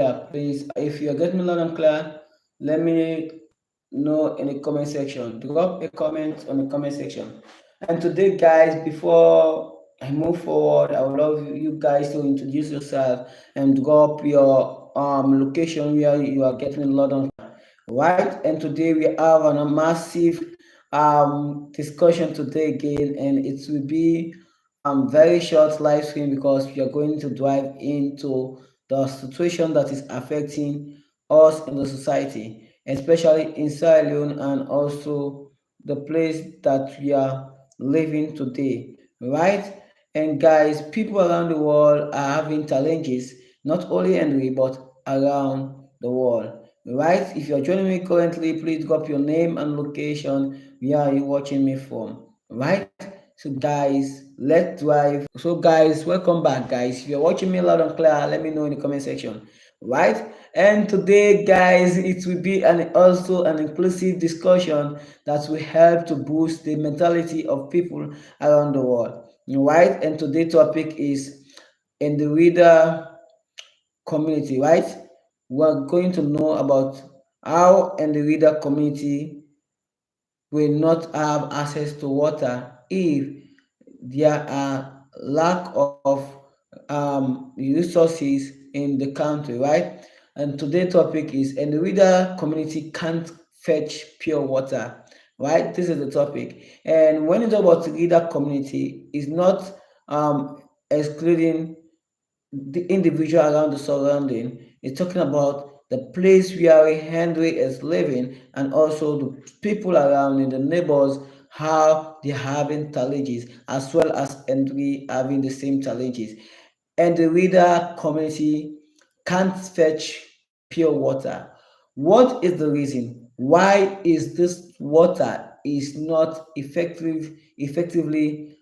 Please, if you are getting me loud and clear, let me know in the comment section. Drop a comment on the comment section. And today, guys, before I move forward, I would love you guys to introduce yourself and drop your location where you are getting me loud and clear. Right? And today we have a massive discussion today again, and it will be very short live stream because we are going to dive into the situation that is affecting us in the society, especially in Sierra Leone and also the place that we are living today, right? And guys, people around the world are having challenges, not only in Henry, but around the world, right? If you're joining me currently, please drop your name and location. Where are you watching me from, right? So guys, let's drive. So guys, welcome back, guys. If you're watching me loud and clear, let me know in the comment section, right? And today, guys, it will be also an inclusive discussion that will help to boost the mentality of people around the world, right? And today's topic is in the reader community, right? We're going to know about how in the reader community will not have access to water if there are lack of resources in the country, right? And today's topic is, and the reader community can't fetch pure water, right? This is the topic. And when you talk about reader community, is not excluding the individual around the surrounding. It's talking about the place where Henry is living and also the people around in the neighbors, how they're having challenges, as well as Henry having the same challenges. And the reader community can't fetch pure water. What is the reason? Why is this water is not effectively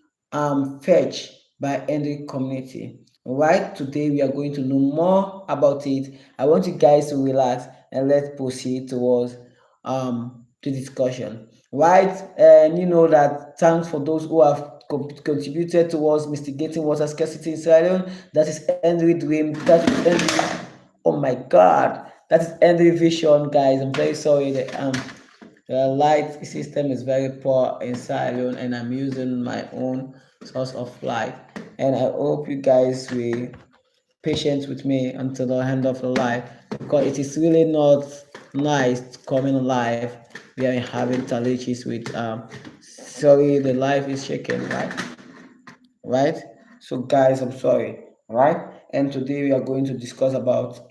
fetched by any community? Right, today we are going to know more about it. I want you guys to relax and let's proceed towards the discussion. Right, and you know that thanks for those who have contributed towards mitigating water scarcity in Sierra Leone. That is Henry Dream. That is Henry. Oh my God, that is Henry Vision, guys. I'm very sorry that the light system is very poor in Sierra Leone, and I'm using my own source of light. And I hope you guys will patient with me until the end of the life because it is really not nice coming alive. We are having challenges with sorry, the life is shaking, right? So guys, I'm sorry, right? And today we are going to discuss about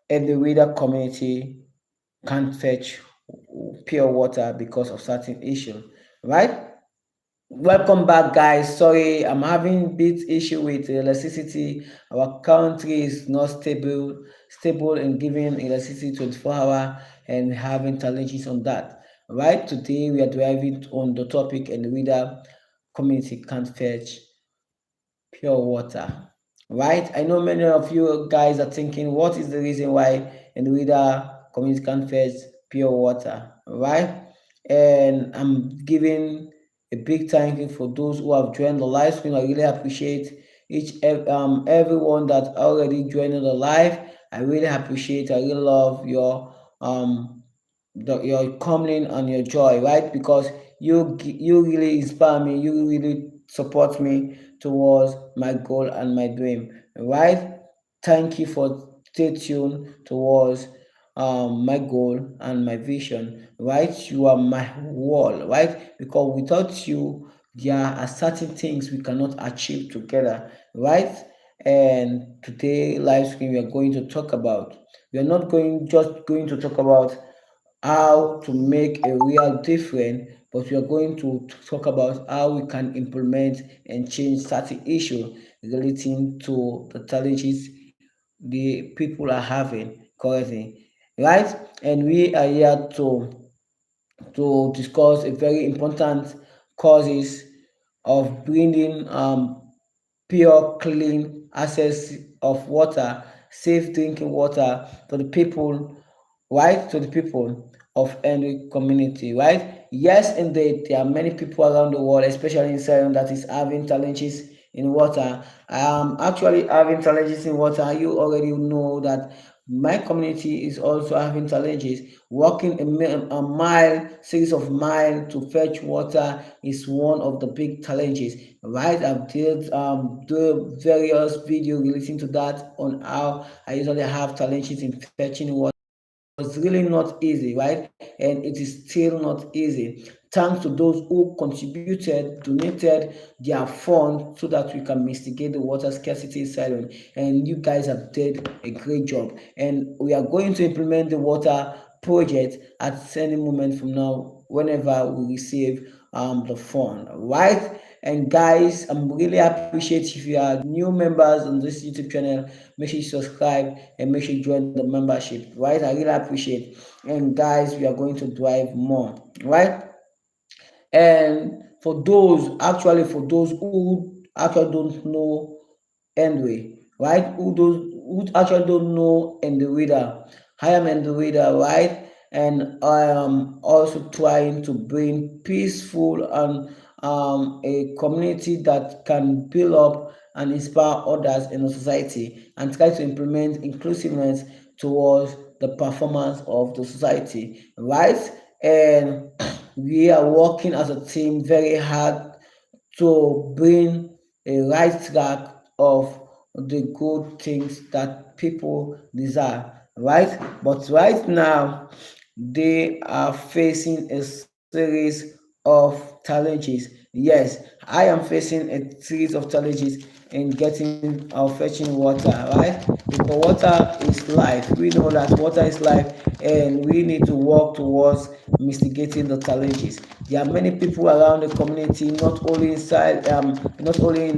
if the reader community can't fetch pure water because of certain issue, right? Welcome back, guys. Sorry, I'm having bit issue with electricity. Our country is not stable in giving electricity 24-hour and having challenges on that. Right today, we are driving on the topic, and the reader community can't fetch pure water. Right? I know many of you guys are thinking, what is the reason why in the reader community can't fetch pure water? Right? And I'm giving a big thank you for those who have joined the live stream. I really appreciate everyone that already joined the live. I really appreciate. I really love your coming and your joy, right? Because you really inspire me. You really support me towards my goal and my dream, right? Thank you for stay tuned towards my goal and my vision, right? You are my wall, right? Because without you, there are certain things we cannot achieve together, right? And today live stream we are going to talk about. We are not going to talk about how to make a real difference, but we are going to talk about how we can implement and change certain issues relating to the challenges the people are having currently, right? And we are here to discuss a very important causes of bringing pure, clean access of water, safe drinking water to the people, right? To the people of any community, right? Yes, indeed, there are many people around the world, especially in Zion, that is having challenges in water. Actually having challenges in water. You already know that my community is also having challenges. Walking a mile, series of mile to fetch water is one of the big challenges, right? I've did do various video relating to that on how I usually have challenges in fetching water. Was really not easy, right? And it is still not easy. Thanks to those who contributed, donated their funds so that we can mitigate the water scarcity silence. And you guys have did a great job. And we are going to implement the water project at any moment from now, whenever we receive the fund, right? And guys, I'm really appreciate if you are new members on this YouTube channel, make sure you subscribe and make sure you join the membership, right? I really appreciate. And guys, we are going to drive more, right? And for those who actually don't know Endway, right? Who actually don't know and the reader. I am in the reader, right? And I am also trying to bring peaceful and a community that can build up and inspire others in the society and try to implement inclusiveness towards the performance of the society, right? And we are working as a team very hard to bring a right track of the good things that people desire, right? But right now, they are facing a series of challenges. Yes, I am facing a series of challenges in getting or fetching water, right? Because water is life. We know that water is life, and we need to work towards mitigating the challenges. There are many people around the community, not only in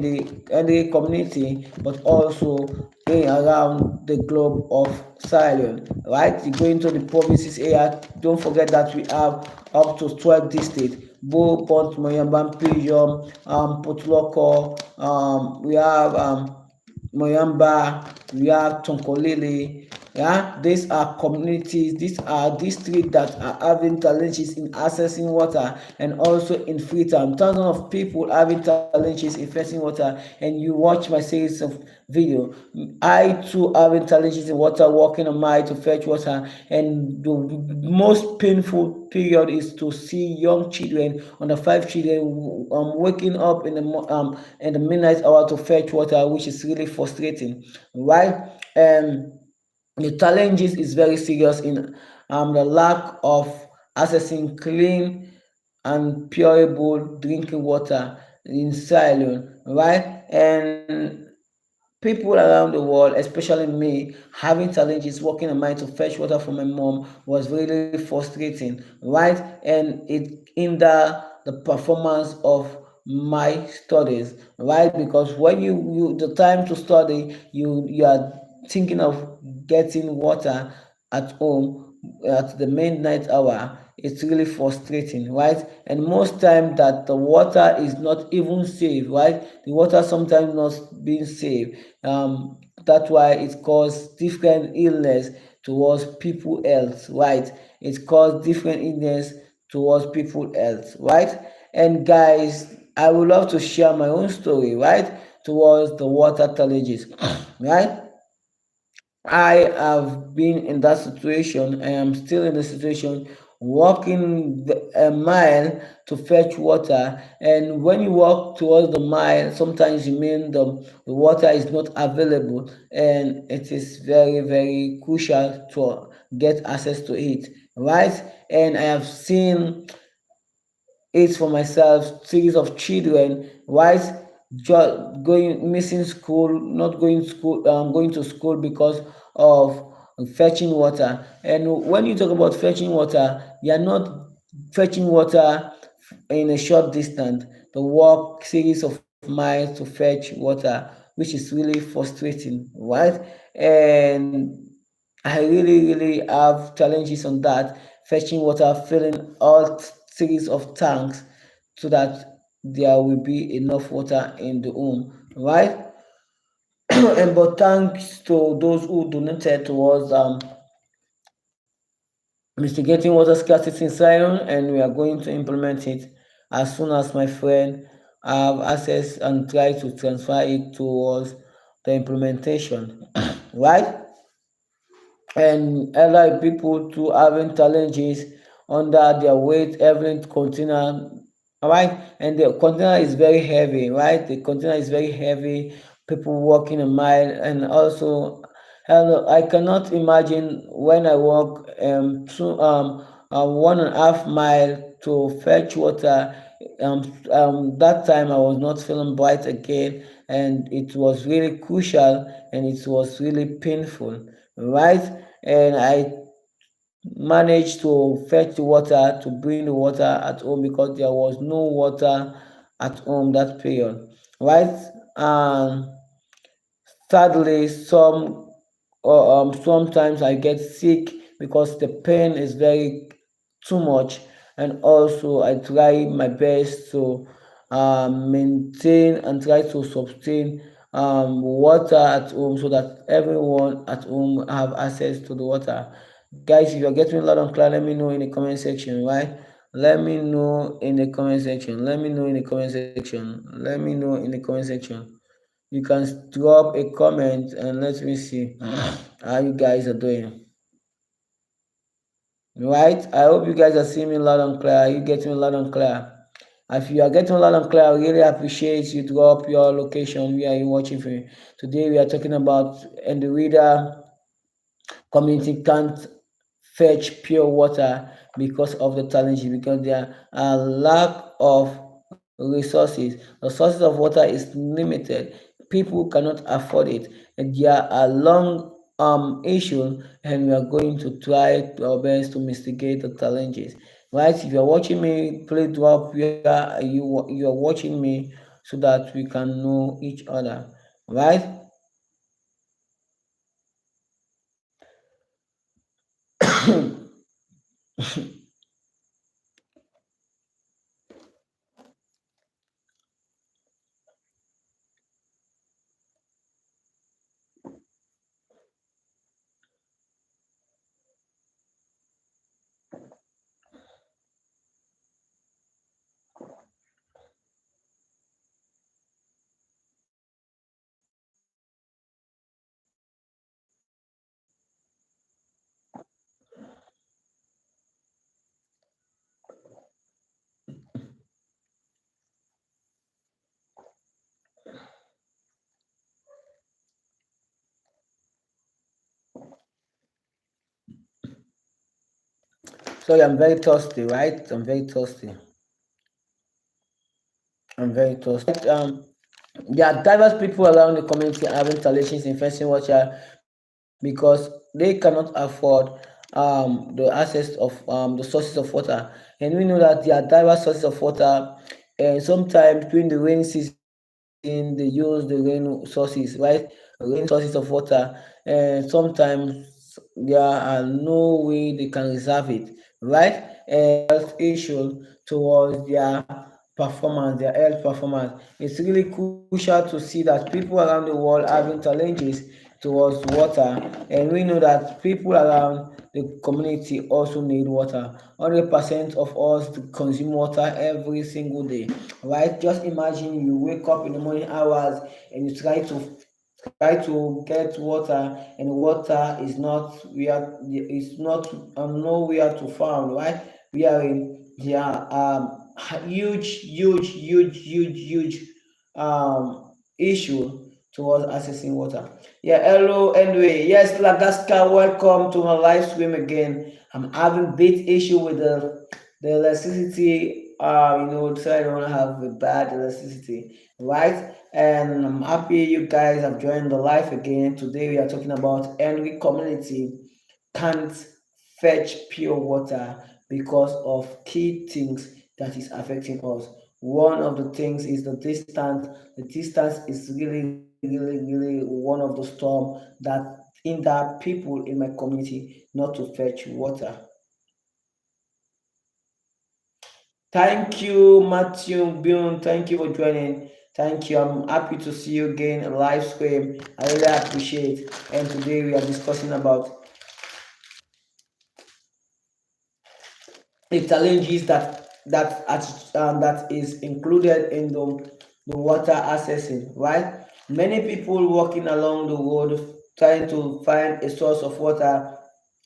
the community, but also around the globe of Sierra, right? You go into the provinces area, don't forget that we have up to 12 districts. Bo, Pont, Moyamban, Pijom, Potloko, we have Moyamba, we have Tonkolele. Yeah, these are communities, these are districts that are having challenges in accessing water and also in free time. Thousands of people having challenges in fetching water, and you watch my series of video. I too having challenges in water, walking a mile to fetch water, and the most painful period is to see young children, under 5 children, waking up in the midnight hour to fetch water, which is really frustrating, right? And the challenges is very serious in the lack of accessing clean and purable drinking water in Sierra, right? And people around the world, especially me, having challenges walking a mile to fetch water for my mom was really frustrating, right? And it hinder the performance of my studies, right? Because when you the time to study, you are thinking of getting water at home at the midnight hour. It's really frustrating, right? And most time that the water is not even safe, right? The water sometimes not being safe. That's why it causes different illness towards people health, right? It causes different illness towards people health, right? And guys, I would love to share my own story, right? Towards the water challenges, right? I have been in that situation. I am still in the situation, walking a mile to fetch water. And when you walk towards the mile, sometimes you mean the water is not available, and it is very, very crucial to get access to it, right? And I have seen it for myself, series of children, right? Going missing school, not going school, going to school because of fetching water. And when you talk about fetching water, you are not fetching water in a short distance. The walk series of miles to fetch water, which is really frustrating, right? And I really have challenges on that, fetching water, filling all series of tanks so that there will be enough water in the home, right? And but thanks to those who donated towards mitigating water scarcity in Zion, and we are going to implement it as soon as my friend have access and try to transfer it towards the implementation, right? And other people too having challenges under their weight, every container, right? And the container is very heavy, right? The container is very heavy, people walking a mile, and also hello, I cannot imagine when I walk 1.5 mile to fetch water. That time I was not feeling bright again, and it was really crucial and it was really painful, right? And I managed to fetch the water to bring the water at home because there was no water at home that period, right? And sadly, sometimes I get sick because the pain is very too much, and also I try my best to maintain and try to sustain water at home so that everyone at home have access to the water. Guys, if you're getting loud and clear, let me know in the comment section, right? Let me know in the comment section. Let me know in the comment section. Let me know in the comment section. You can drop a comment and let me see how you guys are doing. Right? I hope you guys are seeing me loud and clear. Are you getting me loud and clear? If you are getting loud and clear, I really appreciate you drop your location where you watching from. Today we are talking about and the reader community can't fetch pure water because of the challenges, because there are lack of resources. The sources of water is limited. People cannot afford it, and there are long issues, and we are going to try our best to mitigate the challenges. Right? If you are watching me, please drop where you are watching me so that we can know each other. Right? Sorry, I'm very thirsty, right? I'm very thirsty. I'm very thirsty. There are diverse people around the community having challenges in fetching water because they cannot afford the access of the sources of water. And we know that there are diverse sources of water, and sometimes during the rainy season they use the rain sources, right? Rain sources of water, and sometimes there are no way they can reserve it, right? Issue towards their performance, their health performance. It's really crucial to see that people around the world having challenges towards water, and we know that people around the community also need water. 100% of us consume water every single day, right? Just imagine you wake up in the morning hours and you try to get water, and water is not where it's not nowhere to found, right? We are in there are huge issue towards accessing water. Yeah, hello anyway. Yes, Lagaska, welcome to my live stream again. I'm having big issue with the electricity, so I don't have a bad electricity, right? And I'm happy you guys have joined the live again. Today we are talking about Henry community can't fetch pure water because of key things that is affecting us. One of the things is the distance. The distance is really one of the storm that hinder people in my community not to fetch water. Thank you, Matthew Bune. Thank you for joining. Thank you. I'm happy to see you again live stream. I really appreciate. And today we are discussing about the challenges that that is included in the water accessing, right? Many people walking along the road trying to find a source of water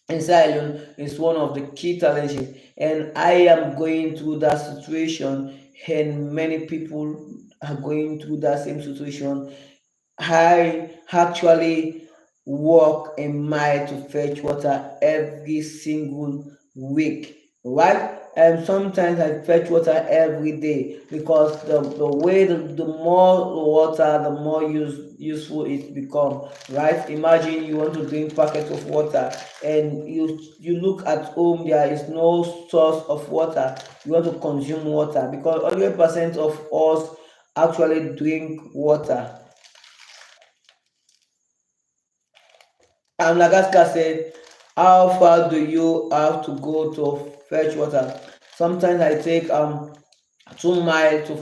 in silence is one of the key challenges, and I am going through that situation, and many people are going through that same situation. I actually walk a mile to fetch water every single week, right? And sometimes I fetch water every day because the more water, the more useful it become, right? Imagine you want to drink packet of water and you look at home, there is no source of water. You want to consume water because 100% of us actually drink water. And Madagascar said, how far do you have to go to fetch water? Sometimes I take 2 miles to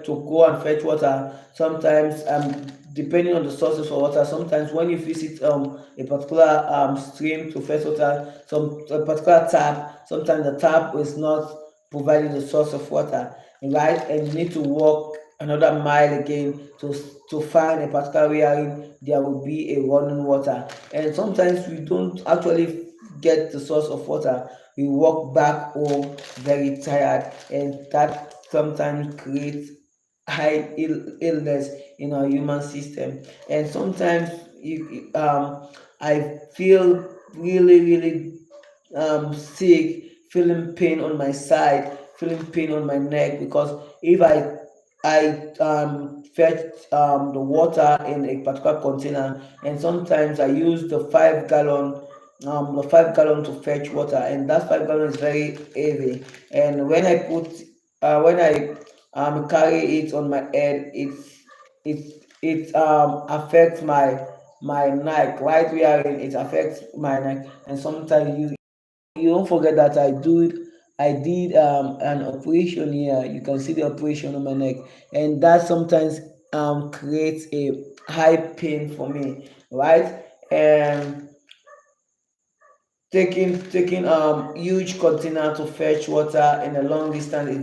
go and fetch water. Sometimes depending on the sources of water. Sometimes when you visit a particular stream to fetch water, some a particular tap, sometimes the tap is not providing the source of water, right? And you need to walk another mile again to find a particular wherein there will be a running water. And sometimes we don't actually get the source of water. We walk back home very tired, and that sometimes creates high illness in our human system. And sometimes I feel really sick, feeling pain on my side, feeling pain on my neck, because if I fetch the water in a particular container, and sometimes I use the 5 gallon to fetch water, and that 5 gallon is very heavy. And when I carry it on my head, it affects my neck. Right wearing it affects my neck, and sometimes you don't forget that I did an operation here. You can see the operation on my neck, and that sometimes creates a high pain for me, right? And taking huge container to fetch water in a long distance is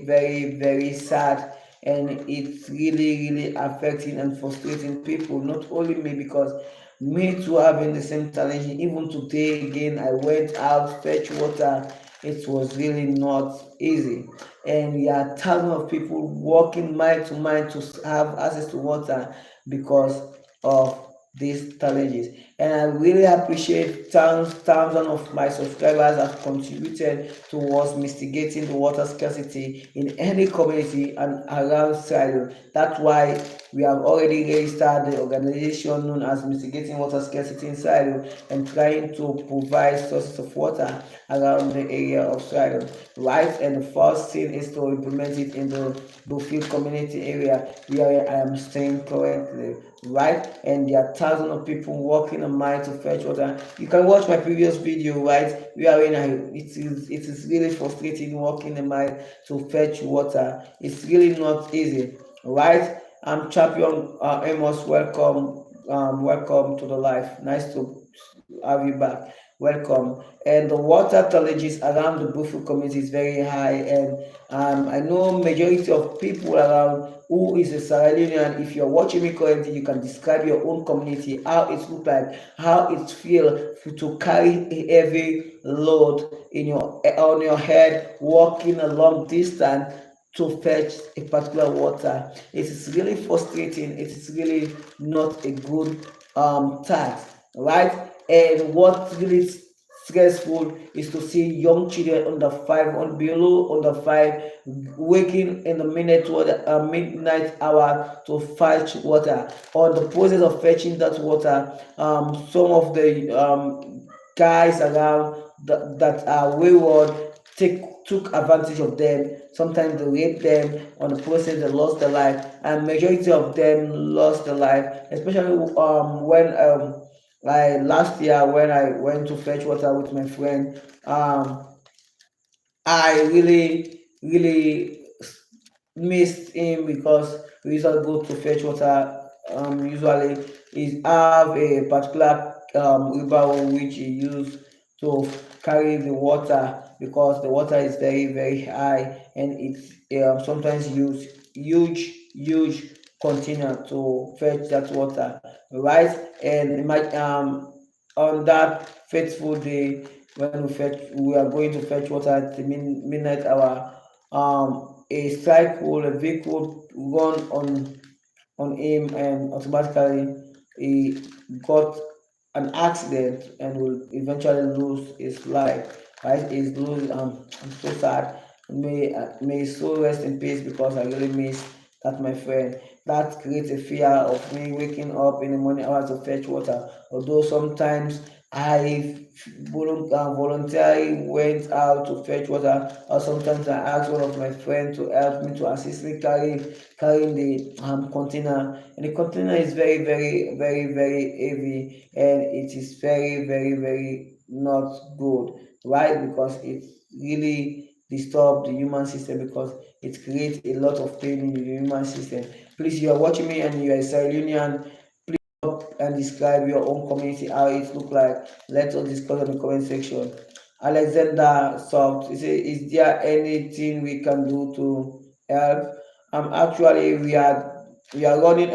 very sad, and it's really affecting and frustrating people, not only me, because me too having the same challenge. Even today again, I went out fetch water. It was really not easy, and there are thousands of people walking mile to mile to have access to water because of these challenges. And I really appreciate thousands of my subscribers have contributed towards mitigating the water scarcity in any community and around Sierra. That's why we have already registered the organization known as Mitigating Water Scarcity in Sierra, and trying to provide sources of water around the area of Sierra. Right, and the first thing is to implement it in the Bufield community area where I am staying currently, right? And there are thousands of people walking a mile to fetch water. You can watch my previous video, right? Wherein it is really frustrating walking a mile to fetch water. It's really not easy, right? I'm Champion Amos. Welcome to the life. Nice to have you back. Welcome. And the water challenges around the Bufu community is very high, and I know majority of people around who is a Sierra Leonean. If you're watching me currently, you can describe your own community, how it look like, how it feel to carry a heavy load on your head, walking a long distance to fetch a particular water. It is really frustrating. It is really not a good task, right? And what really stressful is to see young children under five, on below under five, waking in the midnight hour to fetch water. On the process of fetching that water, some of the guys around that are wayward took advantage of them. Sometimes they raped them. On the process, they lost their life, and majority of them lost their life. Especially when like last year when I went to fetch water with my friend, I really missed him because we usually go to fetch water. Usually, is have a particular river which he used to carry the water, because the water is very very high, and it's sometimes use huge container to fetch that water, right? And imagine on that fateful day when we are going to fetch water at the midnight hour, a cycle, a vehicle run on him, and automatically he got an accident and will eventually lose his life. Right? He's lose. I'm so sad. May his soul rest in peace, because I really miss that my friend. That creates a fear of me waking up in the morning hours to fetch water. Although sometimes I voluntarily went out to fetch water, or sometimes I asked one of my friends to help me, to assist me carrying the container. And the container is very heavy, and it is very not good, right? Because it really disturb the human system, because it creates a lot of pain in the human system. Please, you are watching me and you are a Sierra Leonean, and describe your own community, how it look like. Let us discuss in the comment section. Alexander Soft, is there anything we can do to help? Actually, we are running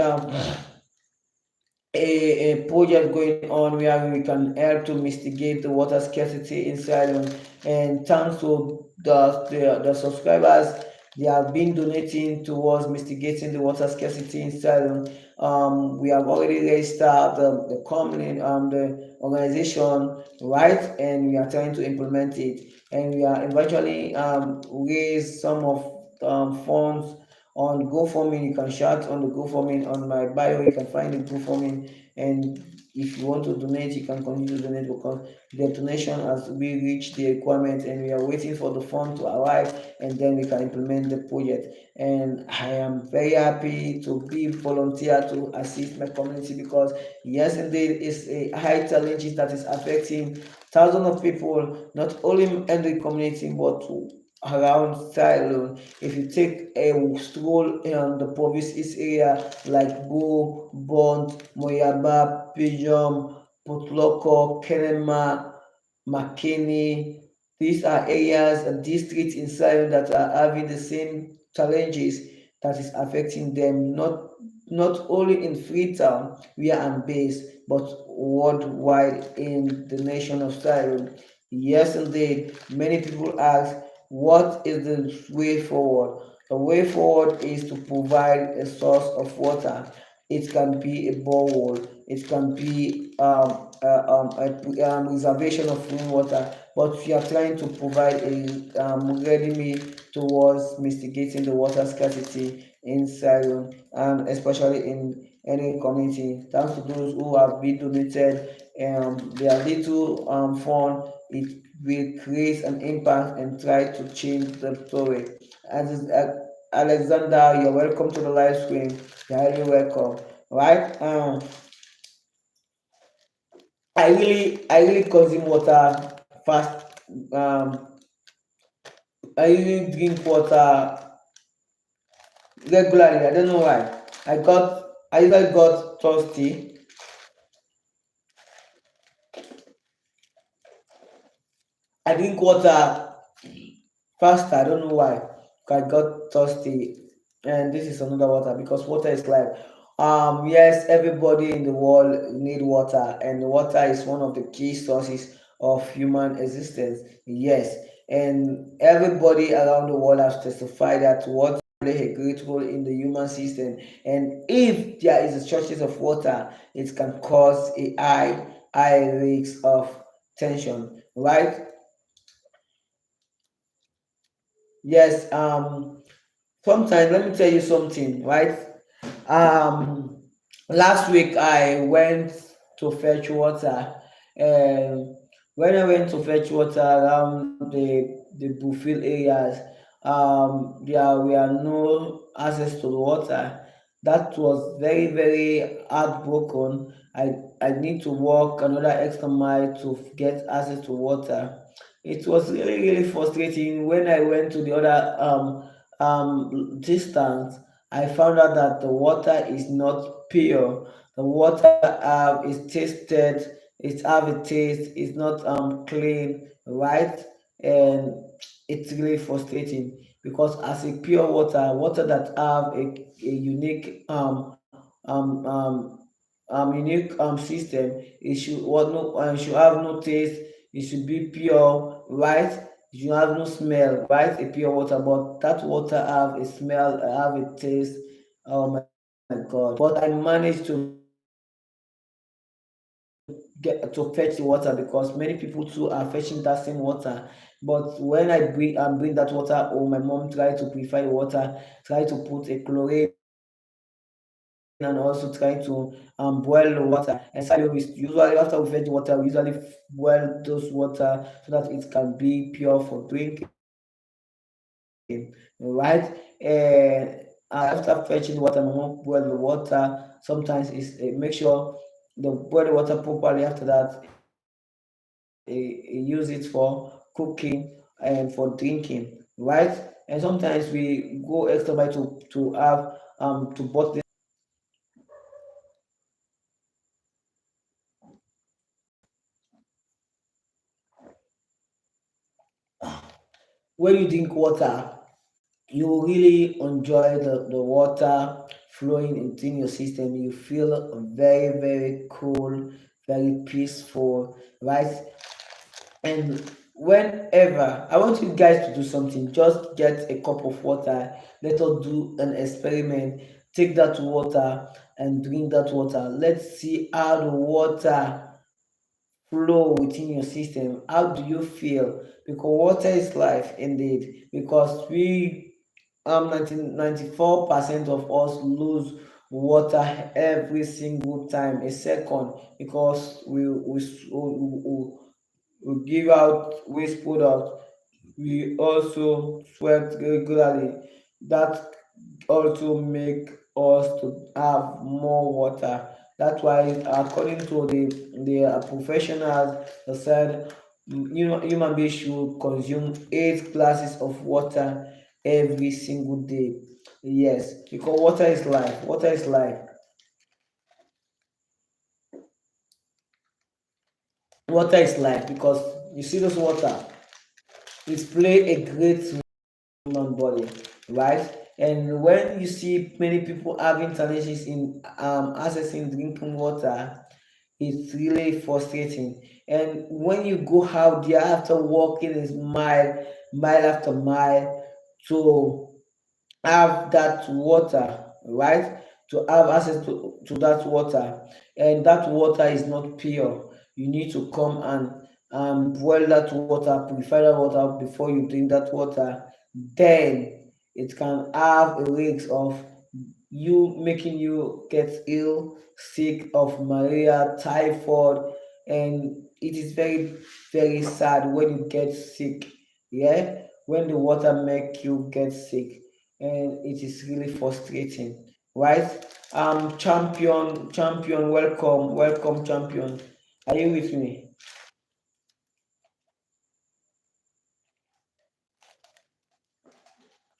a project going on where we can help to mitigate the water scarcity in Sierra. And thanks to the subscribers, they have been donating towards mitigating the water scarcity in Sierra. We have already registered the company, the organization, right? And we are trying to implement it. And we are eventually raise some of funds on GoFundMe. You can shout on the GoFundMe on my bio. You can find the GoFundMe, and if you want to donate, you can continue to donate, because the donation has we reached the requirement, and we are waiting for the fund to arrive, and then we can implement the project. And I am very happy to be volunteer to assist my community, because yes, indeed, it's a high challenges that is affecting thousands of people, not only in the community but around Thailand. If you take a stroll in the provinces area like Go, Bond, Moyaba, Pijom, Potloko, Kenema, Makeni, these are areas and districts in Thailand that are having the same challenges that is affecting them, not only in Freetown where I'm based, but worldwide in the nation of Thailand. Yes, indeed, many people ask, what is the way forward? The way forward is to provide a source of water. It can be a borehole, it can be a reservation of rainwater, but we are trying to provide a ready meal towards mitigating the water scarcity in Sierra, and especially in any community. Thanks to those who have been donated their little fund, it will create an impact and try to change the story. As Alexander, you're welcome to the live stream. You're highly welcome. Right? I really consume water fast. Um, I really drink water regularly. I don't know why. I either got thirsty. I drink water faster. I don't know why. I got thirsty, and this is another water, because water is life. Yes, everybody in the world need water, and water is one of the key sources of human existence. Yes, and everybody around the world has testified that water play a great role in the human system. And if there is a shortage of water, it can cause a high risk of tension. Right? Yes. Sometimes, let me tell you something, right? Um, Last week I went to fetch water, and when I went to fetch water around the Buffalo areas, there were no access to the water. That was very heartbroken. I need to walk another extra mile to get access to water. It was really frustrating. When I went to the other distance, I found out that the water is not pure. The water is tasted. it have a taste, it's not clean, right? And it's really frustrating because as a pure water that have a unique unique system, it should what no should have no taste, it should be pure, right? It should have no smell, right? A pure water, but that water have a smell, have a taste. Oh my god. But I managed to get to fetch the water because many people too are fetching that same water. But when I bring that water home, my mom tried to purify the water, try to put a chlorine and also try to boil the water. And usually after we fetch the water, we usually boil those water so that it can be pure for drinking, right? After fetching the water, my mom boil the water. Sometimes it's make sure the boil the water properly. After that, use it for cooking and for drinking, right? And sometimes we go extra by to have to bought this when you drink water, you will really enjoy the water flowing into your system. You feel very, very cool, very peaceful, right? And whenever I want you guys to do something, just get a cup of water. Let us do an experiment. Take that water and drink that water. Let's see how the water flow within your system. How do you feel? Because water is life indeed. Because we 94% of us lose water every single time, a second, because we give out waste product. We also sweat regularly. That also make us to have more water. That's why, according to the professionals, they said human beings should consume 8 glasses of water every single day. Yes, because water is life. Water is life. Water is life because you see this water. It play a great human body, right? And when you see many people having challenges in accessing drinking water, it's really frustrating. And when you go out there after walking is mile after mile to have that water, right? To have access to that water, and that water is not pure. You need to come and boil that water, purify that water before you drink that water. Then it can have a risk of you making you get ill, sick of malaria, typhoid, and it is very, very sad when you get sick. Yeah, when the water make you get sick, and it is really frustrating, right? Champion, welcome, champion. Are you with me?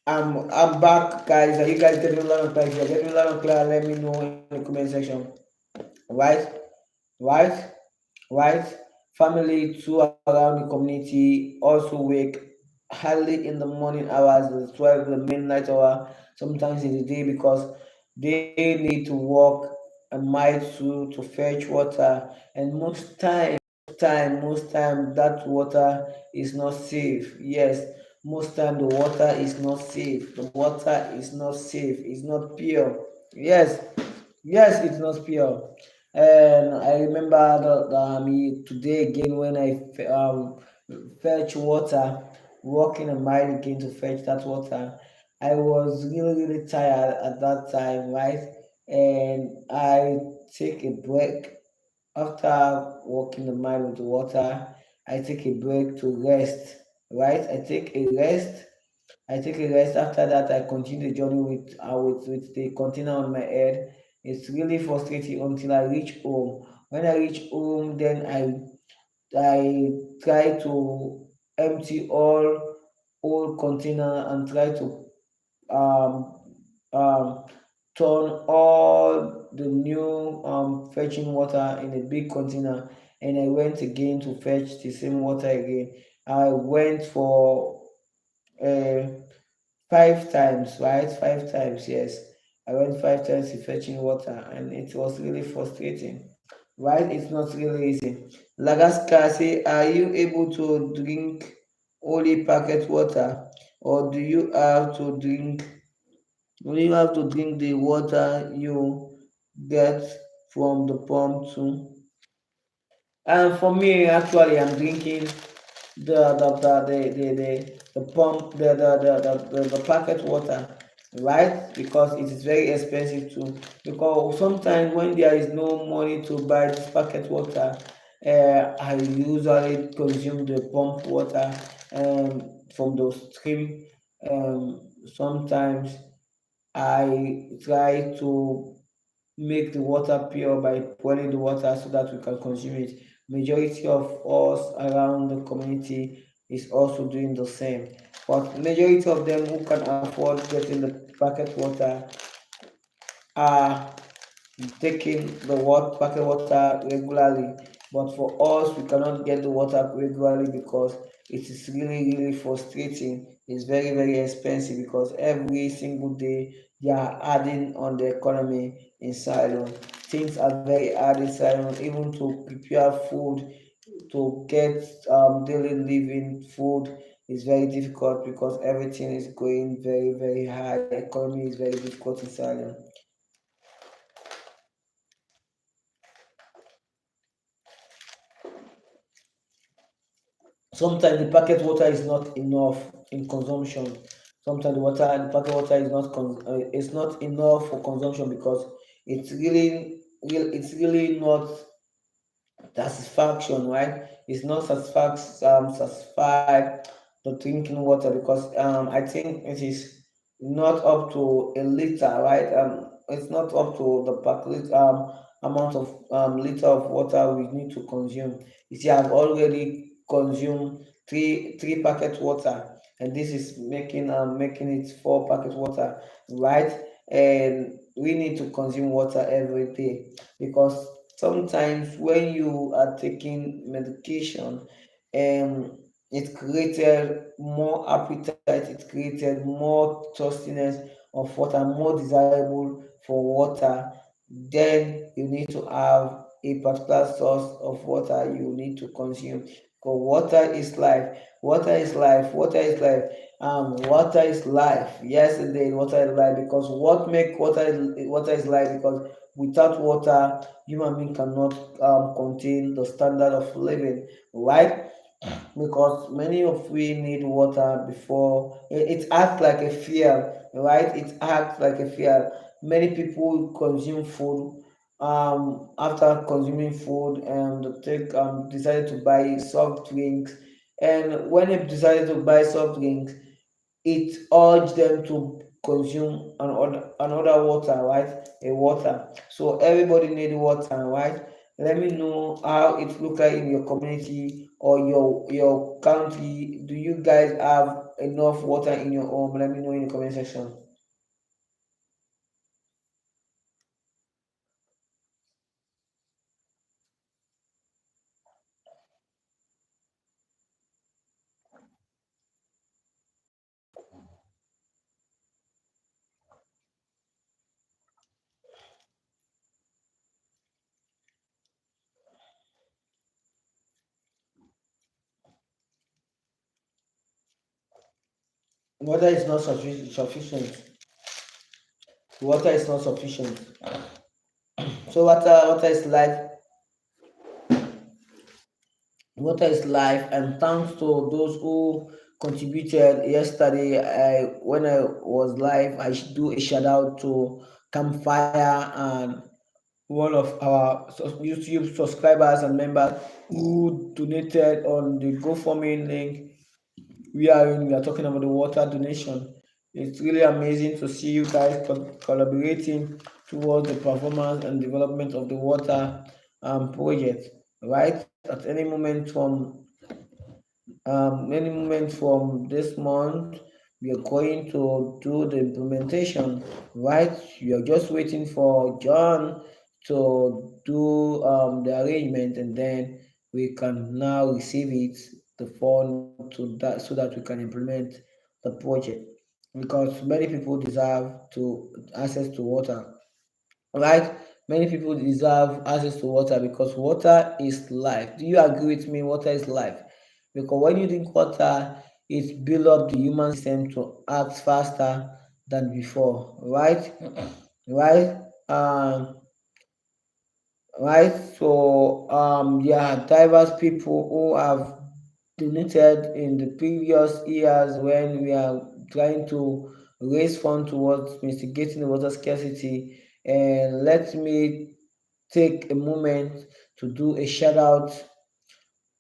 I'm back, guys. Are you guys getting loud and clear? If you're getting loud and clear, let me know in the comment section. Right? Right? Right? Family too around the community also wake early in the morning hours, the 12, the midnight hour, sometimes in the day because they need to walk a mile to fetch water. And most time that water is not safe. Yes, most time the water is not safe. The water is not safe. It's not pure. Yes, yes, it's not pure. And I remember today again when fetch water, walking a mile again to fetch that water. I was really, really tired at that time, right? And I take a break after walking a mile with the water. I take a break to rest, right? I take a rest. After that, I continue the journey with the container on my head. It's really frustrating until I reach home. When I reach home, then I try to empty all container and try to um, um, turn all the new fetching water in a big container. and I went again to fetch the same water again. I went for uh, 5 times, right? 5 times, yes. I went 5 times to fetching water, and it was really frustrating, right? It's not really easy. Lagaska say, are you able to drink only packet water, or do you have to drink the water you get from the pump too? And for me, actually, I'm drinking the pump the packet water, right? Because it is very expensive too. Because sometimes when there is no money to buy this packet water, I usually consume the pump water from the stream. Sometimes I try to make the water pure by boiling the water so that we can consume it. Majority of us around the community is also doing the same. But majority of them who can afford getting the packet water are taking the packet water regularly. But for us, we cannot get the water regularly because it is really, really frustrating. It's very, very expensive because every single day they are adding on the economy in Ceylon. Things are very hard in Ceylon, even to prepare food, to get daily living food is very difficult because everything is going very, very high. Economy is very difficult in Ceylon. Sometimes the packet water is not enough in consumption. Sometimes the packet water is not enough for consumption because it's really not satisfaction, right? It's not satisfy the drinking water because I think it is not up to a liter, right? It's not up to the amount of liter of water we need to consume. You see, I've already consumed three packet water, and this is making it 4 packet water, right? And we need to consume water every day because sometimes when you are taking medication, um, it created more appetite, it created more thirstiness of water, more desirable for water. Then you need to have a particular source of water you need to consume. Because water is life. Water is life. Water is life. Water is life. Yes, indeed, water is life. Because what make water is life? Because without water, human being cannot contain the standard of living, right? Because many of we need water before it acts like a fuel, right? It acts like a fuel. Many people consume food. After consuming food, and they take decided to buy soft drinks, and when they decided to buy soft drinks, it urged them to consume another water, right? A water. So everybody need water, right? Let me know how it look like in your community or your country. Do you guys have enough water in your home? Let me know in the comment section. Water is not sufficient. Water is not sufficient. So water is life. Water is life, and thanks to those who contributed yesterday. When I was live, I should do a shout out to Campfire and one of our YouTube subscribers and members who donated on the GoFundMe link. We are talking about the water donation. It's really amazing to see you guys collaborating towards the performance and development of the water project. Right at any moment from this month, we are going to do the implementation. Right, you are just waiting for John to do the arrangement, and then we can now receive it, the fund to that, so that we can implement the project. Because many people deserve to access to water, right? Many people deserve access to water because water is life. Do you agree with me? Water is life. Because when you drink water, it builds up the human system to act faster than before, right? Right? Um, right? So there are diverse people who have donated in the previous years when we are trying to raise funds towards mitigating the water scarcity. And let me take a moment to do a shout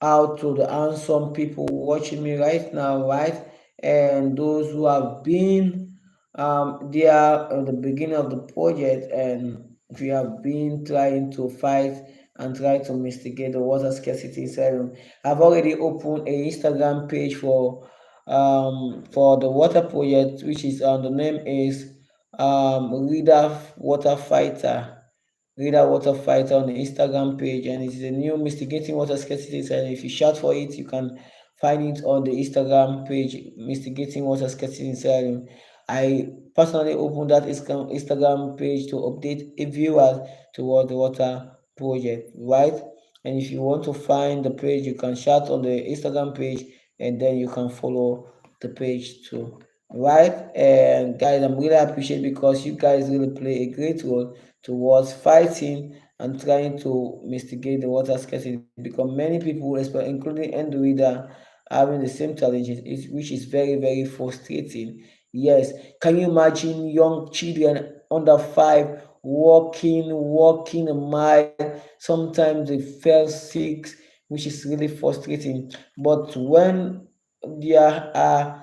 out to the handsome people watching me right now, right? And those who have been there at the beginning of the project, and we have been trying to fight and try to mitigate the water scarcity serum. I've already opened a Instagram page for the water project, which is the name is Reader Water Fighter. REIDER Water Fighter on the Instagram page, and it is a new Mitigating Water Scarcity. And if you search for it, you can find it on the Instagram page, Mitigating Water Scarcity. I personally opened that Instagram page to update viewers toward the water project, right? And if you want to find the page, you can chat on the Instagram page, and then you can follow the page too, right? And guys, I'm really appreciate because you guys really play a great role towards fighting and trying to mitigate the water scarcity, because many people, including end reader, having the same challenges, which is very, very frustrating. Yes, can you imagine young children under 5 walking a mile? Sometimes they fell sick, which is really frustrating. But when there are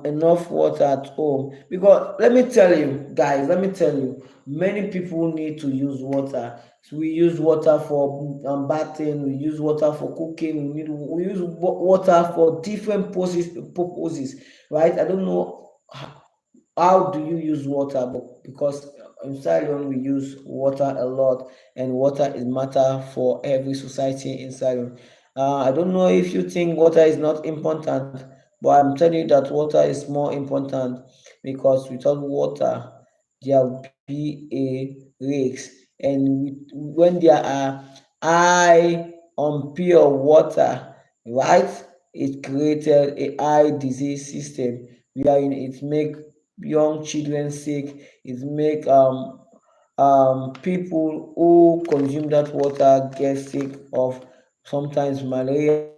enough water at home, because let me tell you guys, let me tell you, many people need to use water. So we use water for bathing, we use water for cooking, we use water for different purposes, right? I don't know how do you use water, but because in Sierra we use water a lot, and water is matter for every society in Sierra. I don't know if you think water is not important, but I'm telling you that water is more important, because without water there will be a risk. And when there are high on pure water, right, it created a high disease system wherein it make young children sick, it make people who consume that water get sick of sometimes malaria,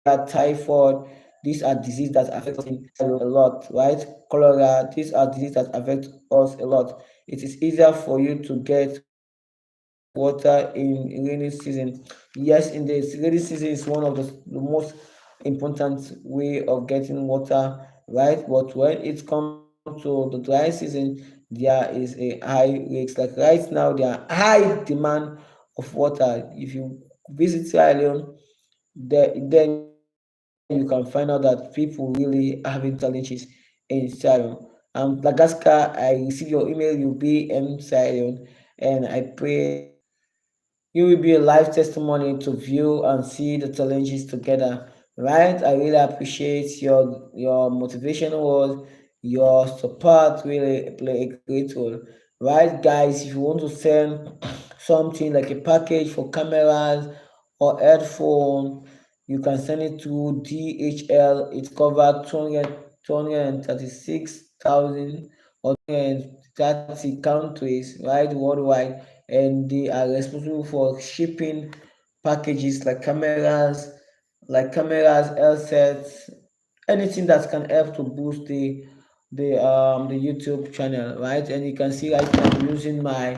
typhoid. These are diseases that affect us in a lot, right? Cholera, these are diseases that affect us a lot. It is easier for you to get water in rainy season. Yes, in the rainy season is one of the most important way of getting water, right? But when it comes to the dry season, there is a high risk. Like right now, there are high demand of water. If you visit Sierra Leone, then you can find out that people really having challenges in Sierra. Madagascar, I receive your email, you'll be in Sierra Leone, and I pray you will be a live testimony to view and see the challenges together, right? I really appreciate your motivation words, your support really play a great role, right, guys? If you want to send something like a package for cameras or headphone, you can send it to DHL. It covers 236,000 or 230 countries, right, worldwide, and they are responsible for shipping packages like cameras, headsets, anything that can help to boost the YouTube channel, right? And you can see right now I'm using my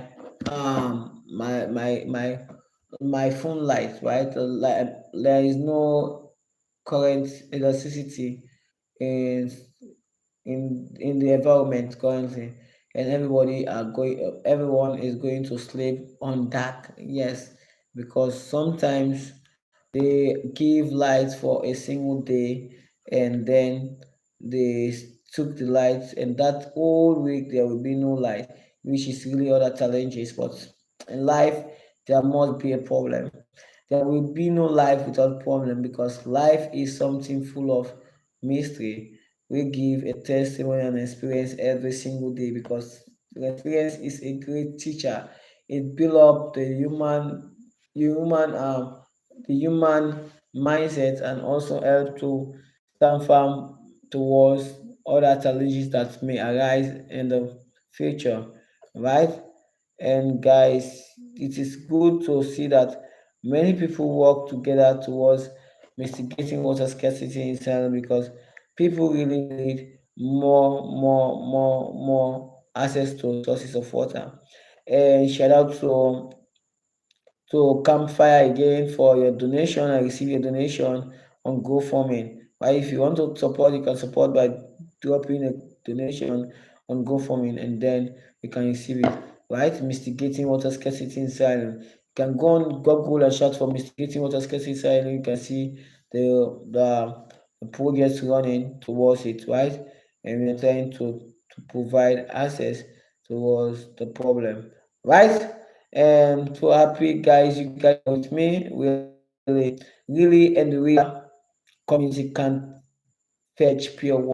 phone light, right? There is no current electricity in in the environment currently, and everyone is going to sleep on dark. Yes, because sometimes they give lights for a single day, and then they took the lights, and that whole week there will be no light, which is really other challenges. But in life, there must be a problem. There will be no life without problem, because life is something full of mystery. We give a testimony and experience every single day, because the experience is a great teacher. It builds up human the human mindset, and also help to stand firm towards other challenges that may arise in the future, right? And guys, it is good to see that many people work together towards mitigating water scarcity in Salem, because people really need more access to sources of water. And shout out to Campfire again for your donation. I receive your donation on GoFundMe. Right? If you want to support, you can support by dropping a donation on GoFundMe, and then you can receive it. Right? Mitigating water scarcity in Sierra. You can go on Google and search for mitigating water scarcity in Sierra. You can see the projects running towards it. Right? And we are trying to provide access towards the problem. Right? And so happy, guys, you guys are with me. Really, and real community can fetch pure water.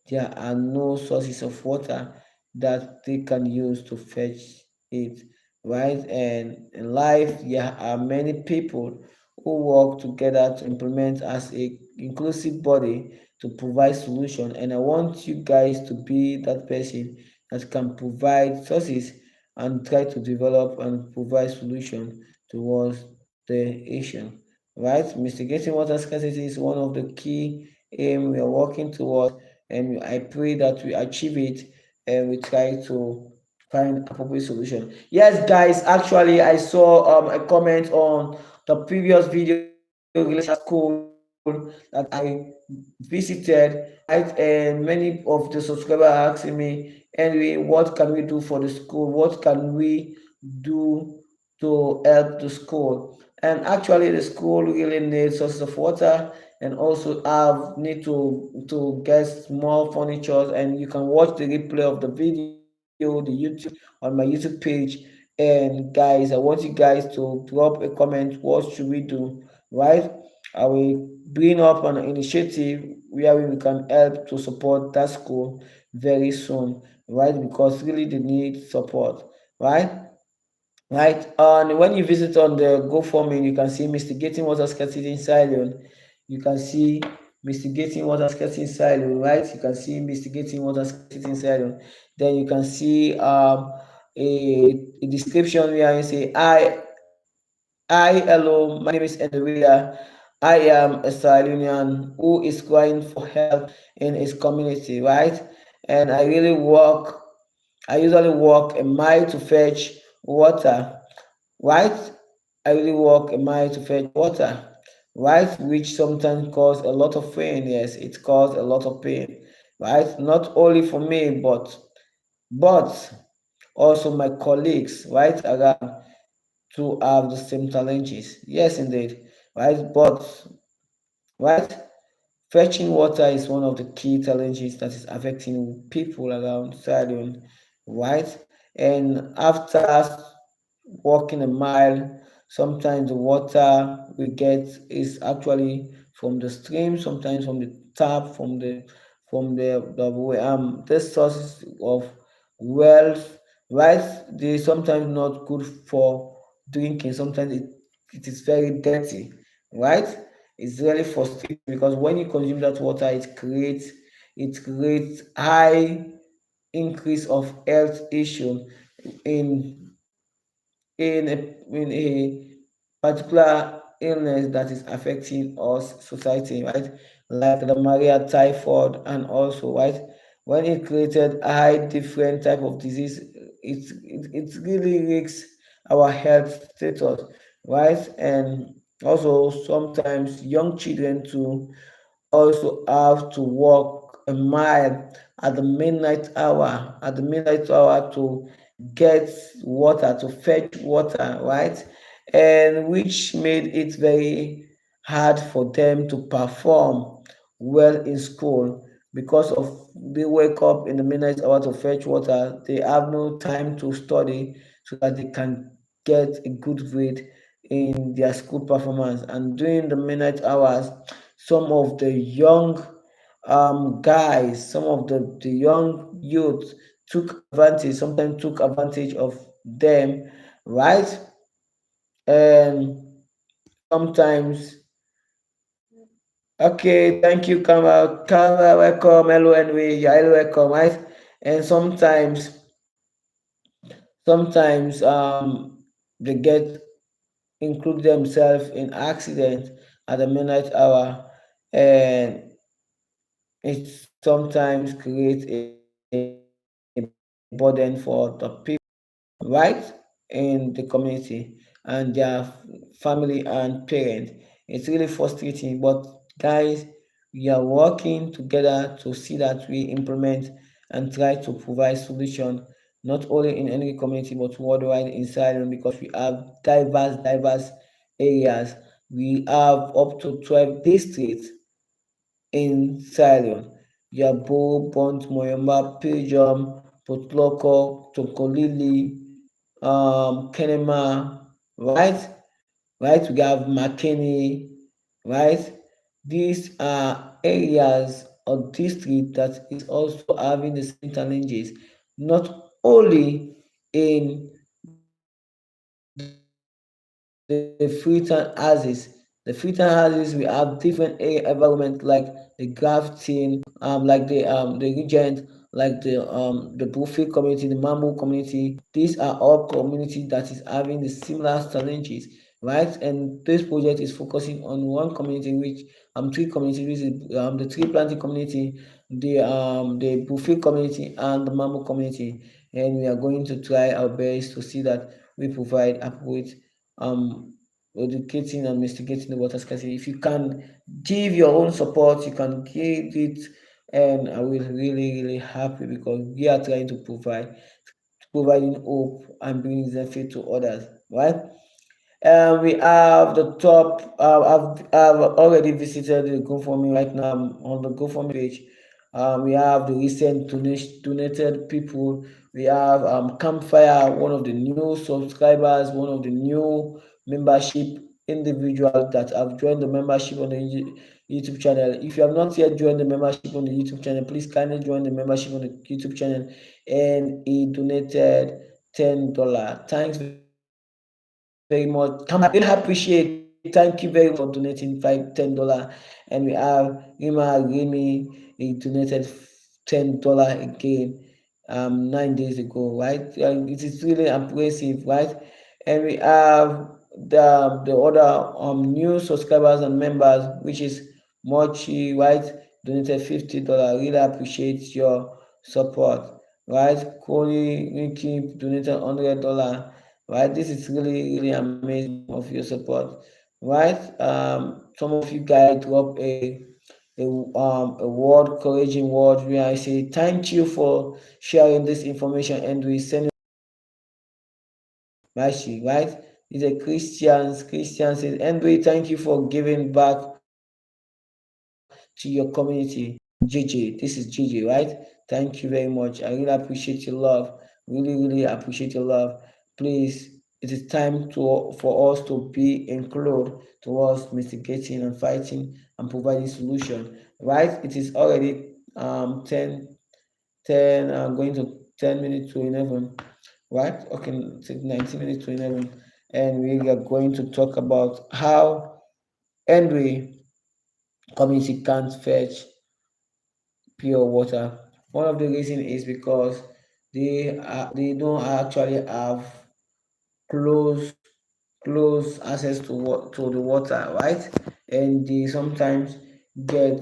There are no sources of water that they can use to fetch it, right? And in life, there are many people who work together to implement as a inclusive body to provide solution. And I want you guys to be that person that can provide sources and try to develop and provide solution towards the issue, right? Mitigating water scarcity is one of the key aim we are working towards, and I pray that we achieve it, and we try to find appropriate solution. Yes, guys, actually I saw a comment on the previous video related to that school that I visited, right? And many of the subscribers are asking me, Henry, what can we do for the school? What can we do to help the school? And actually the school really needs sources of water, and also have need to get more furniture. And you can watch the replay of the video, the YouTube, on my YouTube page. And guys, I want you guys to drop a comment, what should we do, right? I will bring up an initiative where we can help to support that school very soon, right? Because really they need support, right? Right. And when you visit on the GoFundMe, you can see mitigating water scarcity in Sierra. You can see mitigating water scarcity in Sierra, right? You can see mitigating water scarcity in Sierra. Then you can see a description where you say, Hi, hello, my name is Enrida. I am a Sierra who is crying for help in his community, right? And I usually walk a mile to fetch water, right? I really walk a mile to fetch water, right? Which sometimes cause a lot of pain. Yes, it causes a lot of pain, right? Not only for me, but also my colleagues, right, around to have the same challenges. Yes, indeed, right? But right, fetching water is one of the key challenges that is affecting people around Sierra, right? And after walking a mile, sometimes the water we get is actually from the stream, sometimes from the tap, from the this sources of wells, right? They sometimes not good for drinking. Sometimes it is very dirty, right? It's really frustrating, because when you consume that water, it creates high increase of health issue in in a particular illness that is affecting us society, right? Like the malaria, typhoid, and also, right, when it created high different type of disease, it really risks our health status, right? And also sometimes young children too also have to walk a mile at the midnight hour to get water, to fetch water, right? And which made it very hard for them to perform well in school, because of they wake up in the midnight hour to fetch water. They have no time to study so that they can get a good grade in their school performance. And during the midnight hours, some of the young guys, some of the young youth sometimes took advantage of them, right? And sometimes, okay, thank you, Kama. Kama, welcome. Hello, anyway, you're hello, welcome, right? And sometimes they get include themselves in accident at the midnight hour, and it sometimes creates a burden for the people, right, in the community and their family and parents. It's really frustrating, but guys, we are working together to see that we implement and try to provide solution not only in any community but worldwide in Salem, because we have diverse areas. We have up to 12 districts in Ceylon: Yabo, Pont Moyamba, Pilgrim, Potloko, Tokolili, Kenema, right? Right? We have McKinney, right? These are areas or district that is also having the same challenges, not only in the Freetown houses. The Freetown houses, we have different environment like the grafting, like the regent, like the Buffet community, the Mambo community. These are all communities that is having the similar challenges, right? And this project is focusing on one community, which three communities, which is the tree planting community, the Buffet community, and the Mambo community. And we are going to try our best to see that we provide appropriate um educating and mitigating the water scarcity. If you can give your own support, you can give it, and I will really happy, because we are trying to providing hope and bringing benefit to others, right? We have the top. I've already visited the GoFundMe right now. I'm on the GoFundMe page. We have the recent donated people. We have Campfire, one of the new subscribers, one of the new membership individuals that have joined the membership on the YouTube channel. If you have not yet joined the membership on the YouTube channel, please kindly join the membership on the YouTube channel. And he donated $10. Thanks very much. Come, I really appreciate. Thank you very much for donating $10. And we have Remy, he donated $10 again 9 days ago, right? It is really impressive, right? And we have the other new subscribers and members, which is Mochi, right? Donated $50. Really appreciate your support, right? Corey Ricky donated $100, right? This is really amazing of your support, right? Some of you guys drop a word, encouraging word, where I say thank you for sharing this information, and we send mercy, right? These are Christians says, and we thank you for giving back to your community. JJ, this is JJ, right? Thank you very much. I really appreciate your love. Really appreciate your love. Please, it is time for us to be included towards mitigating and fighting and providing solution. Right? It is already 10 going to 10 minutes to 11, right? Okay, 19 minutes to 11, and we are going to talk about how Henry community can't fetch pure water. One of the reasons is because they don't actually have close close access to the water, right? And they sometimes get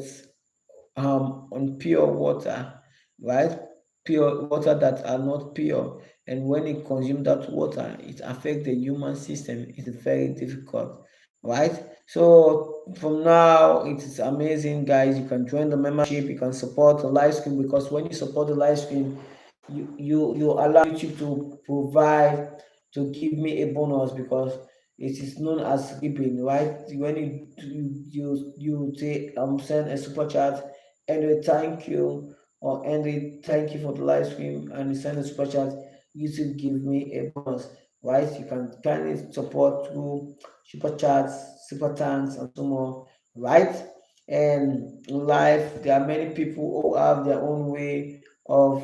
unpure water, right? Pure water that are not pure, and when it consume that water, it affects the human system. It is very difficult, right? So from now, it is amazing, guys. You can join the membership. You can support the live stream, because when you support the live stream, you allow YouTube to provide to give me a bonus, because it is known as giving, right? When you say send a super chat, and we thank you, or and we thank you for the live stream, and you send a super chat, YouTube give me a bonus, right? You can kindly support through super chats, super thanks, and so more, right? And in life, there are many people who have their own way of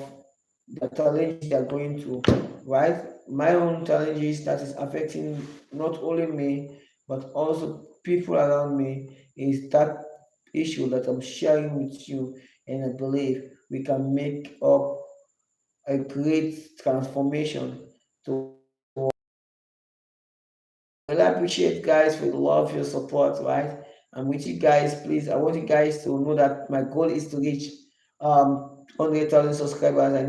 the challenges they are going through, right? My own challenges that is affecting not only me but also people around me is that issue that I'm sharing with you, and I believe we can make up a great transformation towards I really appreciate guys for the love, your support, right? I'm with you guys. Please, I want you guys to know that my goal is to reach 100,000 subscribers. I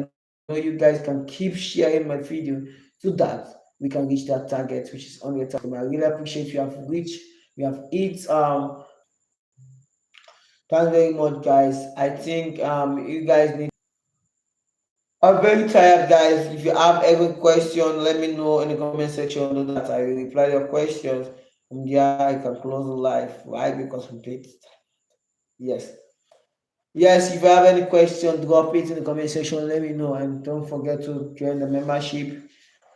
know you guys can keep sharing my video so that we can reach that target, which is 100,000. I really appreciate you have reached, we have hit. Thanks very much, guys. I think you guys need. I'm very tired, guys. If you have any question, let me know in the comment section so that I will reply your questions. From there, I can close the live. Why? Because I'm pretty. Yes. Yes, if you have any question, drop it in the comment section. Let me know. And don't forget to join the membership.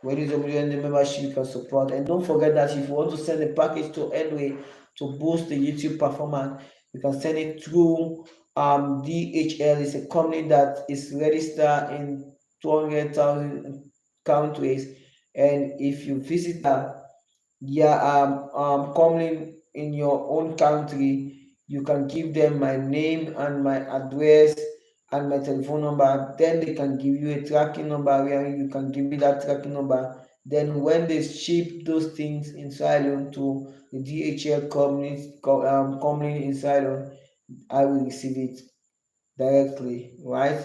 When you join the membership, you can support. And don't forget that if you want to send a package to Anyway to boost the YouTube performance, you can send it through DHL. Is a company that is registered in 200,000 countries. And if you visit their company in your own country, you can give them my name and my address and my telephone number. Then they can give you a tracking number where you can give me that tracking number. Then when they ship those things in Ceylon to the DHL company in Ceylon, I will receive it directly, right?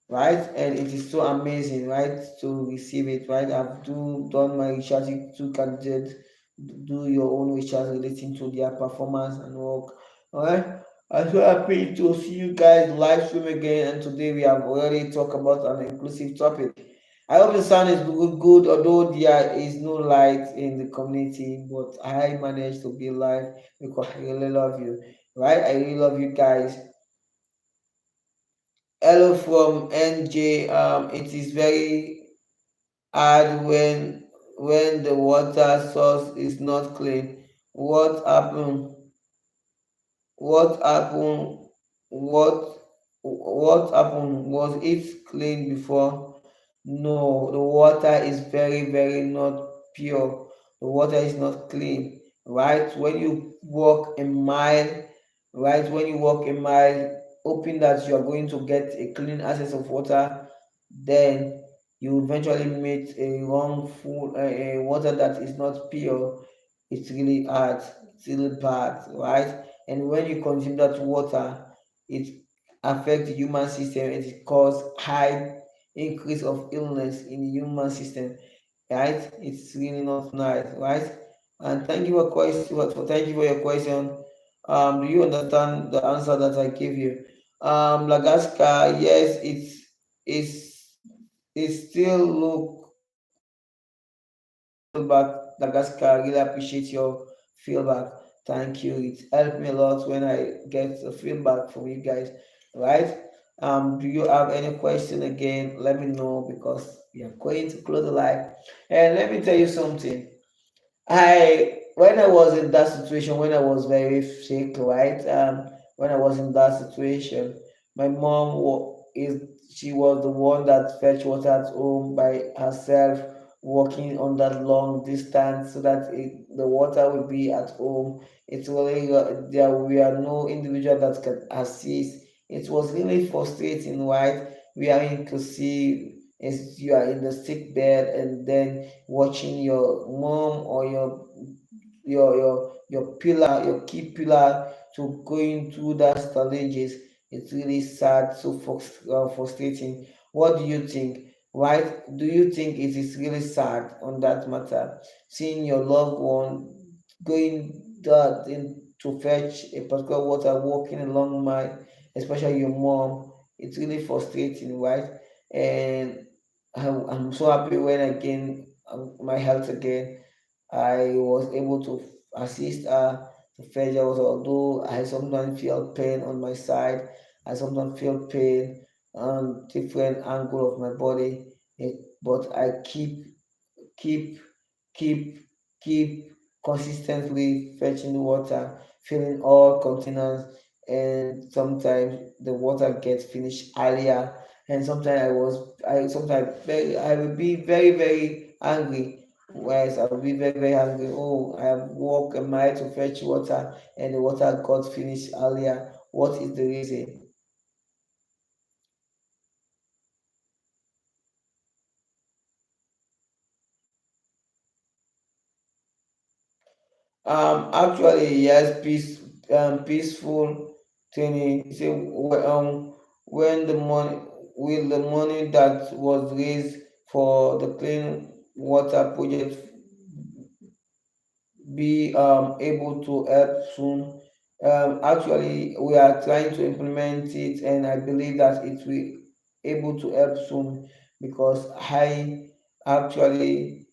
Right? And it is so amazing, right, to receive it, right? I've done my research to candidate, do your own research relating to their performance and work. All right. I'm so happy to see you guys live stream again. And today we have already talked about an inclusive topic. I hope the sound is good, although there is no light in the community, but I managed to be live because I really love you, right? I really love you guys. Hello from NJ. It is very hard when the water source is not clean. What happened? What happened? What what happened? Was it clean before? No, the water is very not pure. The water is not clean, right? When you walk a mile, right? When you walk a mile, hoping that you are going to get a clean access of water, then you eventually meet a wrongful a water that is not pure. It's really hard, it's really bad, right? And when you consume that water, it affects the human system and it cause high increase of illness in the human system, right? It's really not nice, right? And thank you for thank you for your question. Do you understand the answer that I gave you? Madagascar, yes, it's it still look feedback. Madagascar, really appreciate your feedback. Thank you. It helped me a lot when I get the feedback from you guys. Right? Do you have any question again? Let me know because we are going to close the live. And let me tell you something. I when I was in that situation, when I was very sick, right? When I was in that situation, my mom is she was the one that fetched water at home by herself, walking on that long distance so that the water will be at home. It's really there were no individual that can assist. It was really frustrating, right? We are in to see is you are in the sick bed and then watching your mom or your key pillar to going through that challenges. It's really sad, so frustrating. What do you think? Right? Do you think it is really sad on that matter? Seeing your loved one going that in to fetch a particular water, walking along my, especially your mom. It's really frustrating, right? And I'm so happy when I gain my health again. I was able to assist her to fetch her water, although I sometimes feel pain on my side. I sometimes feel pain on different angle of my body. But I keep keep keep consistently fetching water, filling all containers, and sometimes the water gets finished earlier. And sometimes I will be very angry. Whereas I will be very angry. Oh, I have walked a mile to fetch water, and the water got finished earlier. What is the reason? Actually, yes, peaceful training. See, when the money, with the money that was raised for the clean water project be able to help soon. Actually, we are trying to implement it, and I believe that it will able to help soon because I actually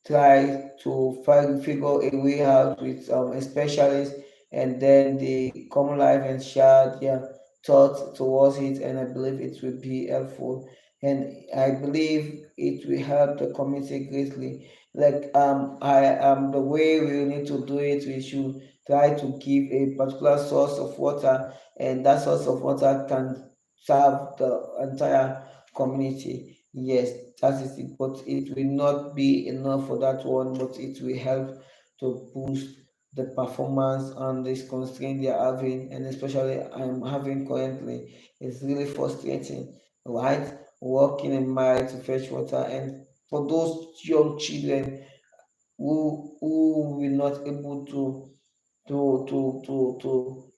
try to figure a way out with a specialist, and then they come live and share their thoughts towards it, and I believe it will be helpful, and I believe it will help the community greatly. Like the way we need to do it, we should try to give a particular source of water, and that source of water can serve the entire community. Yes, that is it, but it will not be enough for that one, but it will help to boost the performance on this constraint they are having, and especially I'm having currently. It's really frustrating, right? Walking a mile to fetch water, and for those young children who will not able to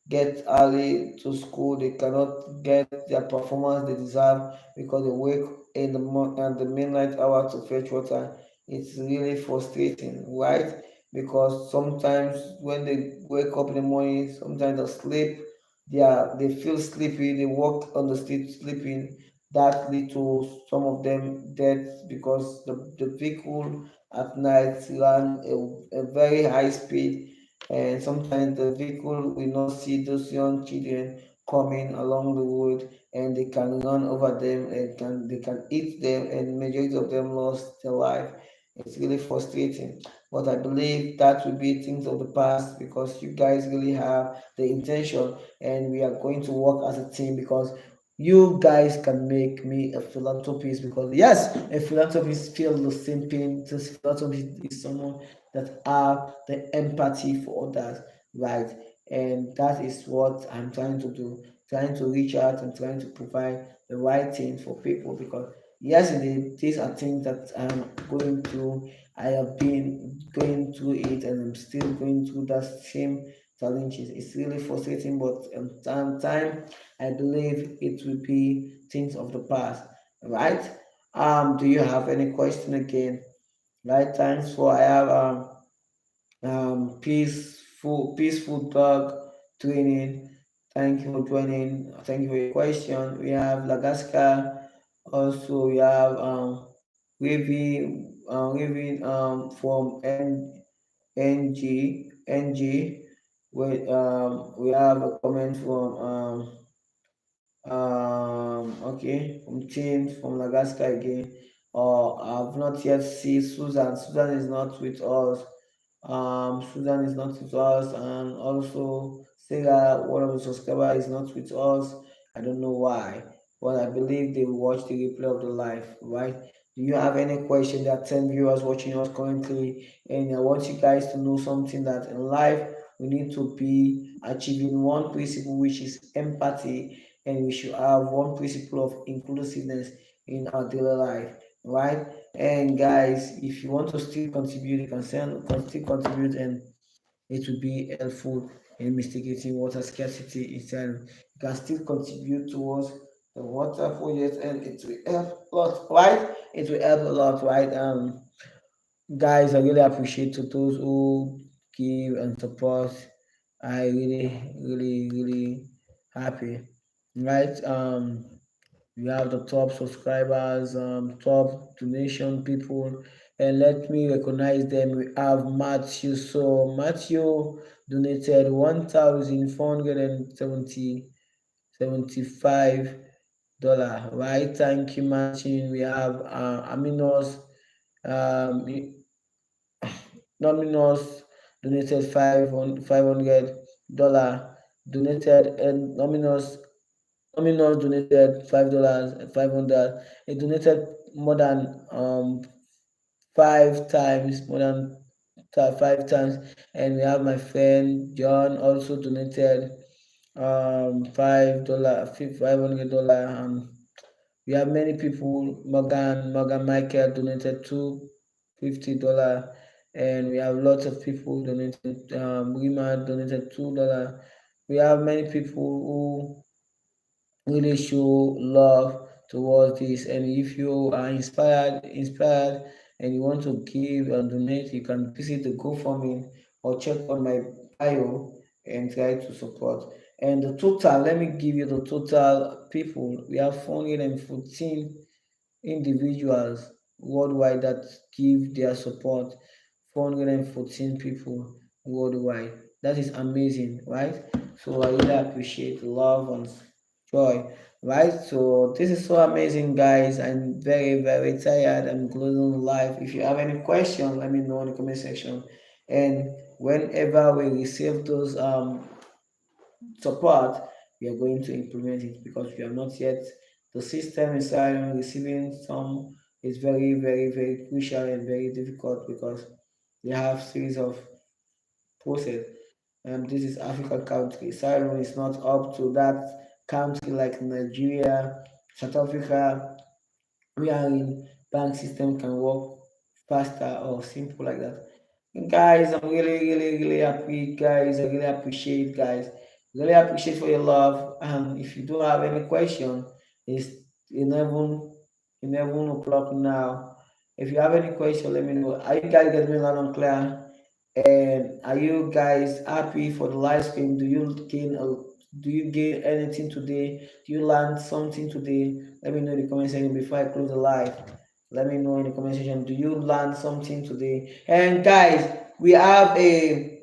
get early to school. They cannot get their performance they deserve because they wake in and the midnight hour to fetch water. It's really frustrating, right? Because sometimes when they wake up in the morning, sometimes they sleep, they feel sleepy, they walk on the street sleeping. That lead to some of them death because the vehicle at night ran a very high speed, and sometimes the vehicle will not see those young children coming along the road, and they can run over them and they can eat them, and majority of them lost their life. It's really frustrating, but I believe that will be things of the past because you guys really have the intention, and we are going to work as a team because you guys can make me a philanthropist, because yes, a philanthropist feels the same pain. This philanthropist is someone that have the empathy for others, right? And that is what I'm trying to do, trying to reach out and trying to provide the right thing for people, because yes, indeed, these are things that I'm going through. I have been going through it, and I'm still going through that same challenges. It's really frustrating, but time I believe it will be things of the past, right? Do you have any question again? Right, thanks for I have peaceful dog training. Thank you for joining. Thank you for your question. We have Lagaska. Also, we have from NG. We have a comment from okay, from Tim from Madagascar again. I've not yet seen Susan. Susan is not with us. Susan is not with us, and also Sarah, one of the subscribers, is not with us. I don't know why, but I believe they will watch the replay of the live, right? Do you have any question? There are 10 viewers watching us currently, and I want you guys to know something, that in life we need to be achieving one principle, which is empathy, and we should have one principle of inclusiveness in our daily life, right? And guys, if you want to still contribute, you still contribute, and it will be helpful in mitigating water scarcity instead. You can still contribute towards the water project, and it will help a lot, right? It will help a lot, right? Guys, I really appreciate to those who give and support. I really happy, right? We have the top subscribers, top donation people, and let me recognize them. We have Matthew. So Matthew donated 1,475 dollar. Right? Thank you, Matthew. We have Aminos. Um, Nominous donated $500. Donated and Nominous donated $5 and 500. It donated more than 5 times, more than 5 times. And we have my friend John also donated $5, $500. And we have many people. Morgan Michael donated $250, and we have lots of people donated. Rima donated $2. We have many people who really show love towards this. And if you are inspired and you want to give and donate, you can visit the GoFundMe or check on my bio and try to support. And the total, let me give you the total people. We have 414 individuals worldwide that give their support. 414 people worldwide. That is amazing, right? So I really appreciate love and joy, right? So this is so amazing, guys. I'm very, very tired. I'm closing live. If you have any question, let me know in the comment section. And whenever we receive those support, we are going to implement it because we are not yet. The system inside receiving some is very, very, very crucial and very difficult because they have series of process. This is African country. Siren is not up to that country like Nigeria, South Africa, wherein bank system can work faster or simple like that. Guys, I'm really, really, really happy, guys. I really appreciate, guys. Really appreciate for your love. If you don't have any question, it's 11, 11 o'clock now. If you have any question, let me know. Are you guys getting me loud and clear? And are you guys happy for the live stream? Do you gain anything today? Do you learn something today? Let me know in the comment section before I close the live. Let me know in the comment section. Do you learn something today? And guys, we have a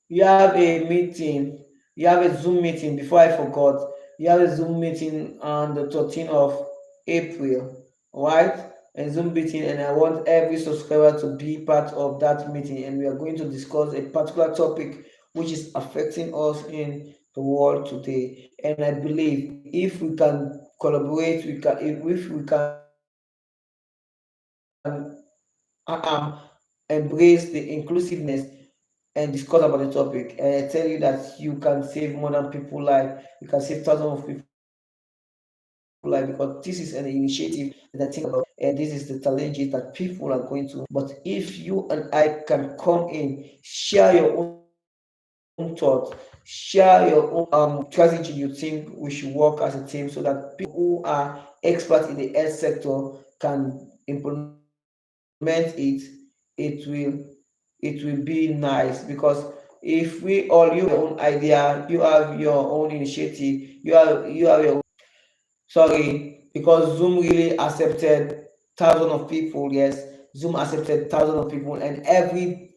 meeting. We have a Zoom meeting. Before I forgot, we have a Zoom meeting on the 13th of April, right? A Zoom meeting, and I want every subscriber to be part of that meeting. And we are going to discuss a particular topic which is affecting us in the world today. And I believe if we can collaborate, if we can embrace the inclusiveness and discuss about the topic. And I tell you that you can save more than people life. You can save thousands of people life because this is an initiative that I think about, and this is the challenges that people are going to. But if you and I can come in, share your own thoughts, share your own strategy you think we should work as a team so that people who are experts in the health sector can implement it, it will be nice because if we all you have your own idea, you have your own initiative, you have your sorry, because Zoom really accepted thousands of people. Yes, Zoom accepted thousands of people, and every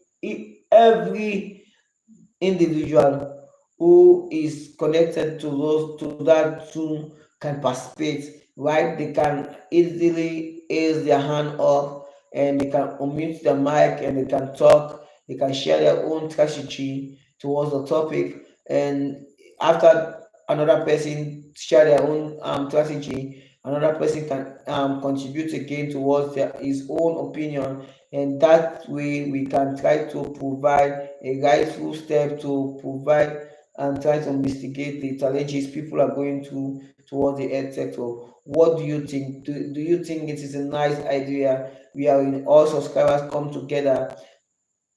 individual who is connected to that Zoom can participate, right? They can easily raise their hand up and they can unmute their mic and they can talk, they can share their own strategy towards the topic. And after another person share their own strategy, another person can contribute again towards his own opinion, and that way we can try to provide a rightful step to provide and try to investigate the challenges people are going to towards the health sector. What do you think? Do you think it is a nice idea? We are in all subscribers come together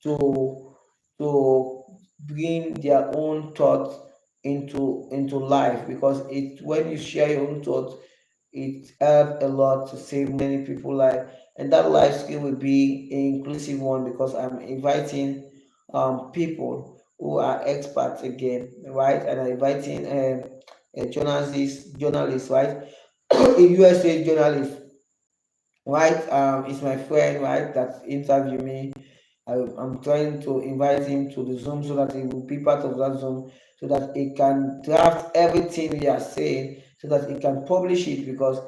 to to bring their own thoughts into life, because it when you share your own thoughts, it helps a lot to save many people life. And that life skill will be an inclusive one because I'm inviting people who are experts again, right? And I'm inviting a journalist, right? A USA journalist, right? Is my friend, right, that interviewed me. I'm trying to invite him to the Zoom so that he will be part of that Zoom, so that he can draft everything we are saying, so that he can publish it, because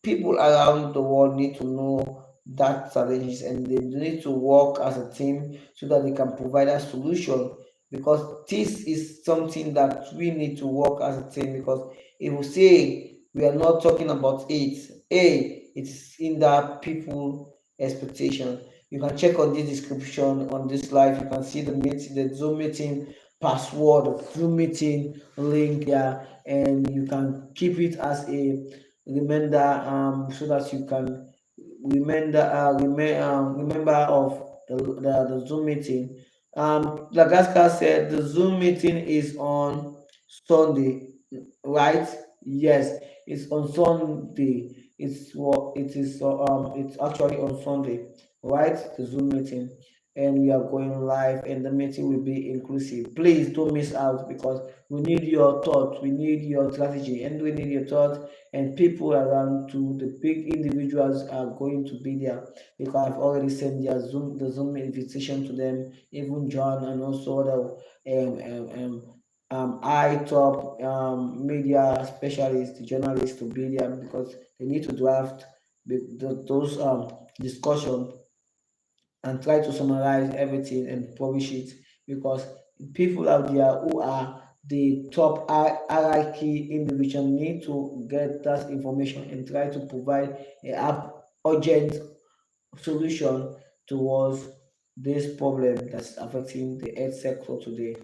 people around the world need to know that challenges, and they need to work as a team so that they can provide a solution, because this is something that we need to work as a team. Because if we say we are not talking about it, it's in the people expectation. You can check on this description on this live. You can see the meeting, the Zoom meeting password, the Zoom meeting link there, and you can keep it as a reminder, so that you can remember of the Zoom meeting. Lagaska said the Zoom meeting is on Sunday, right? Yes, it's on Sunday. It's actually on Sunday, right? The Zoom meeting, and we are going live, and the meeting will be inclusive. Please don't miss out, because we need your thoughts, we need your strategy, and we need your thoughts, and people around too. The big individuals are going to be there, because I've already sent the Zoom invitation to them, even John, and also the I top media specialists, journalists to be there, because they need to draft those discussion, and try to summarize everything and publish it, because people out there who are the top hierarchy individual need to get that information and try to provide a urgent solution towards this problem that's affecting the health sector today.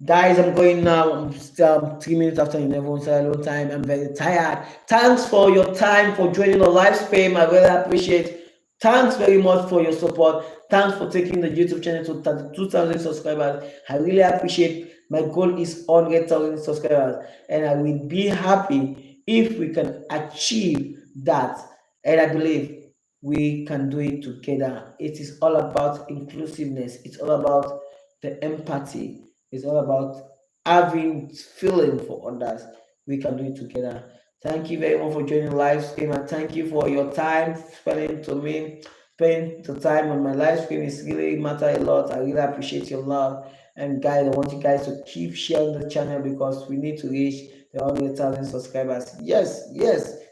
Guys, I'm going now. I'm 3 minutes after 11, so a long time. I'm very tired. Thanks for your time for joining the live stream. I really appreciate. Thanks very much for your support. Thanks for taking the YouTube channel to 32,000 subscribers. I really appreciate. My goal is 100,000 subscribers, and I will be happy if we can achieve that. And I believe we can do it together. It is all about inclusiveness. It's all about the empathy. It's all about having feeling for others. We can do it together. Thank you very much for joining the live stream, and thank you for your time spending to me. Spending the time on my live stream is really matter a lot. I really appreciate your love. And guys, I want you guys to keep sharing the channel, because we need to reach the 100,000 subscribers. Yes,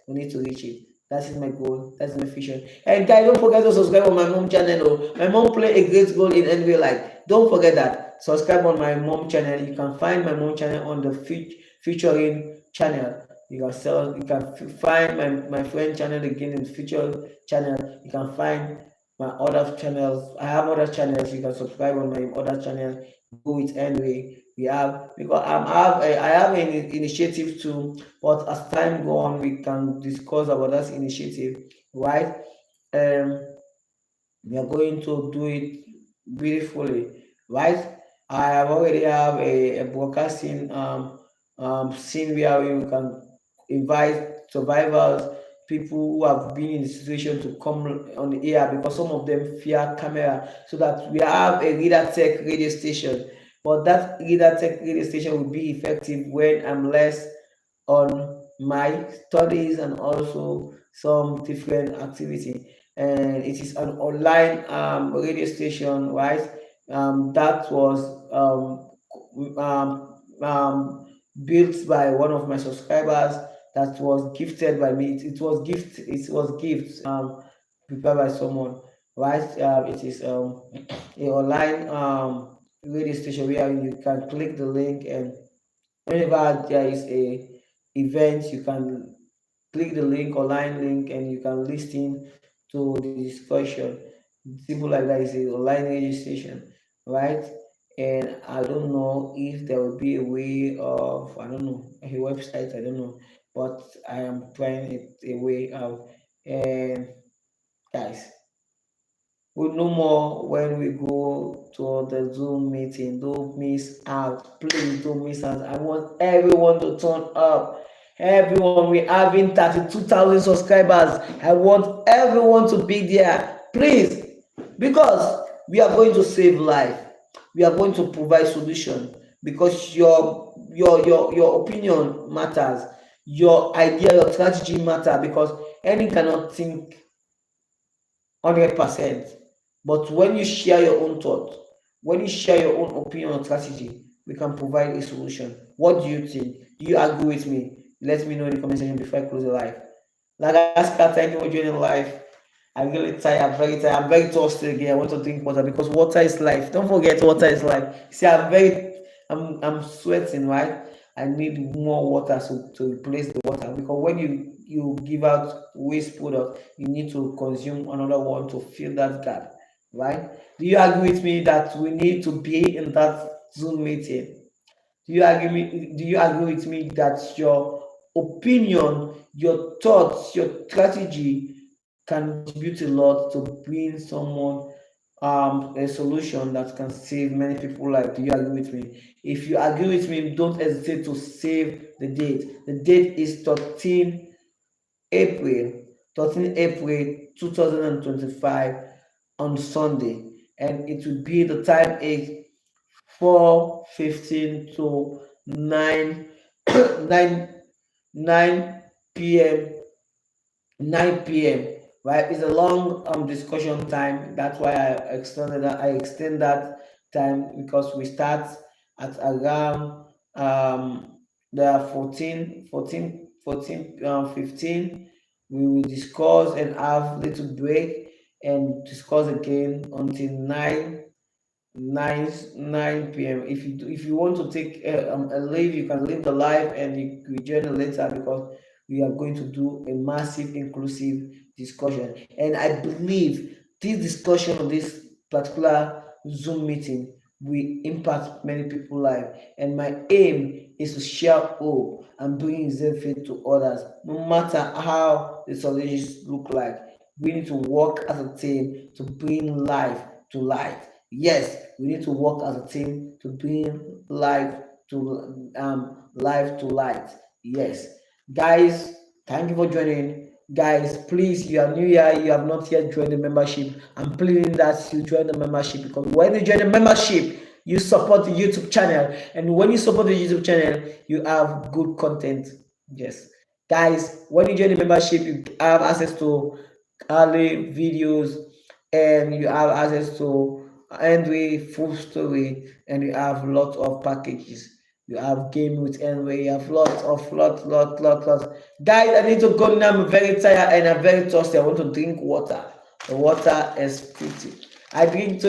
we need to reach it. That is my goal. That's my vision. And guys, don't forget to subscribe on my mom channel. Oh. My mom play a great role in NBA life. Don't forget that. Subscribe on my mom channel. You can find my mom channel on the featuring channel. You can find my friend channel again in the feature channel. You can find my other channels. I have other channels. You can subscribe on my other channel. Do it anyway. We have, because I have an initiative too, but as time go on, we can discuss about that initiative, right? We are going to do it beautifully, right? I have already have a broadcasting scene where we can invite survivors, people who have been in the situation, to come on the air, because some of them fear camera. So that we have a Reader Tech radio station, but that Reader Tech radio station will be effective when I'm less on my studies and also some different activity. And it is an online radio station, right? That was built by one of my subscribers, that was gifted by me. It was gift prepared by someone, right? It is a online radio station where you can click the link, and whenever there is a event, you can click the link, online link, and you can listen to the discussion. Simple like that. Is a online registration, right? And I don't know if there will be a way of, I don't know, a website, I don't know, but I am trying it a way out. And guys, we know more when we go to the Zoom meeting. Don't miss out. Please don't miss out. I want everyone to turn up. Everyone, we're having 32,000 subscribers. I want everyone to be there. Please, because we are going to save life. We are going to provide solution, because your opinion matters. Your idea, your strategy matter, because any cannot think 100%. But when you share your own thought, when you share your own opinion or strategy, we can provide a solution. What do you think? Do you agree with me? Let me know in the comment section before I close the live. Lagaska, thank you for joining live. I'm really tired. I'm very tired. I'm very thirsty again. I want to drink water because water is life. Don't forget, water is life. See, I'm sweating, right? I need more water to replace the water because when you give out waste product, you need to consume another one to fill that gap, right? Do you agree with me that we need to be in that Zoom meeting? Do you agree with me that your opinion, your thoughts, your strategy can contribute a lot to bring someone a solution that can save many people life? Do you agree with me? If you agree with me, don't hesitate to save the date. The date is 13 April 2025 on Sunday, and it will be the time is 4:15 to 9 9 9 p.m. 9 p.m. Right? It's a long discussion time. That's why I extend that time because we start at around the 15. We will discuss and have little break and discuss again until 9 p.m. If you want to take a leave, you can leave the live and you join later because we are going to do a massive inclusive discussion. And I believe this discussion on this particular Zoom meeting will impact many people's life. And my aim is to share hope and bring faith to others, no matter how the solutions look like. We need to work as a team to bring life to light. Yes, we need to work as a team to bring life to light. Yes, guys, thank you for joining. Guys, please, you are new here, you have not yet joined the membership. I'm pleading that you join the membership because when you join the membership, you support the YouTube channel, and when you support the YouTube channel, you have good content. Yes, guys, when you join the membership, you have access to early videos, and you have access to Android full story, and you have lots of packages. You have game with Android, you have lots. Guys, I need to go now. I'm very tired and I'm very thirsty. I want to drink water. The water is pretty. I drink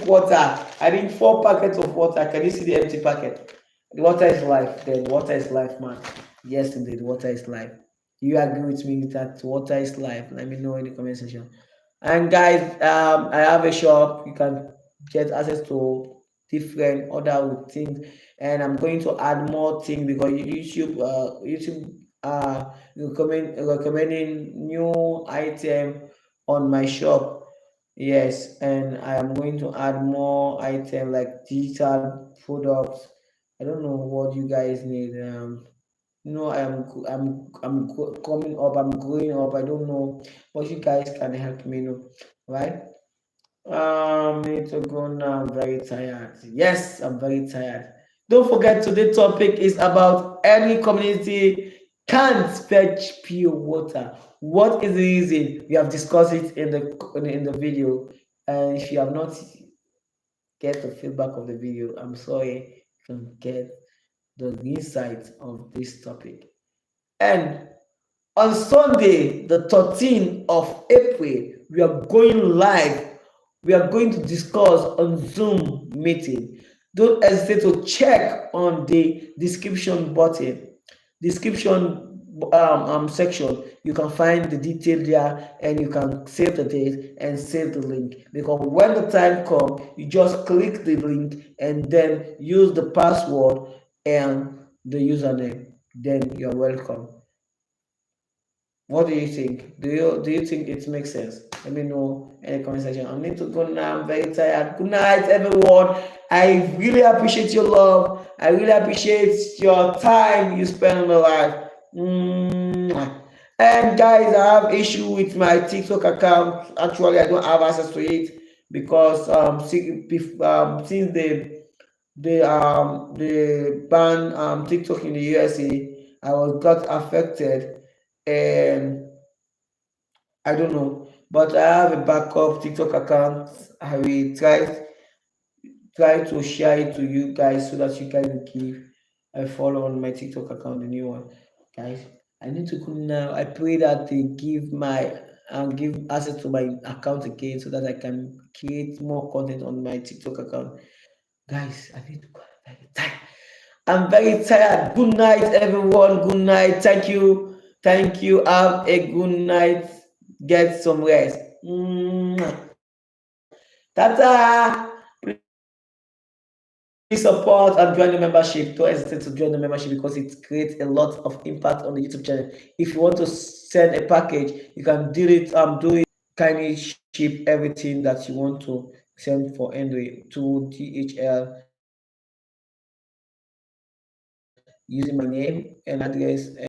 water. I drink 4 packets of water. Can you see the empty packet? The water is life. Then water is life, man. Yes, indeed, water is life. You agree with me that water is life? Let me know in the comment section. And guys, I have a shop. You can get access to different other things, and I'm going to add more things because YouTube recommending new item on my shop. Yes, and I am going to add more item like digital products. I don't know what you guys need. No, coming up. I'm growing up. I don't know, but you guys can help me know, right? Need to go now. I'm very tired. Yes, I'm very tired. Don't forget today's topic is about any community can't fetch pure water. What is the reason? We have discussed it in the video. And if you have not get the feedback of the video, I'm sorry, you can get the insight of this topic. And on Sunday, the 13th of April, we are going live. We are going to discuss on Zoom meeting. Don't hesitate to check on the description section. You can find the detail there, and you can save the date and save the link. Because when the time comes, you just click the link and then use the password and the username. Then you're welcome. What do you think? Do you think it makes sense? Let me know in the comment section. I need to go now. I'm very tired. Good night, everyone. I really appreciate your love. I really appreciate your time you spend on the life. And guys, I have issue with my TikTok account. Actually, I don't have access to it because since they ban TikTok in the USA, I was got affected, and I don't know, but I have a backup TikTok account. I will try to share it to you guys so that you guys will give a follow on my TikTok account, the new one. Guys, I need to go now. I pray that they give my and give access to my account again so that I can create more content on my TikTok account. Guys, I need to go. I'm very tired. I'm very tired. Good night, everyone. Good night. Thank you. Thank you. Have a good night. Get some rest. Tata. Please support and join the membership. Don't hesitate to join the membership because it creates a lot of impact on the YouTube channel. If you want to send a package, you can do it. Do it. Kindly ship everything that you want to send for Android to DHL using my name and address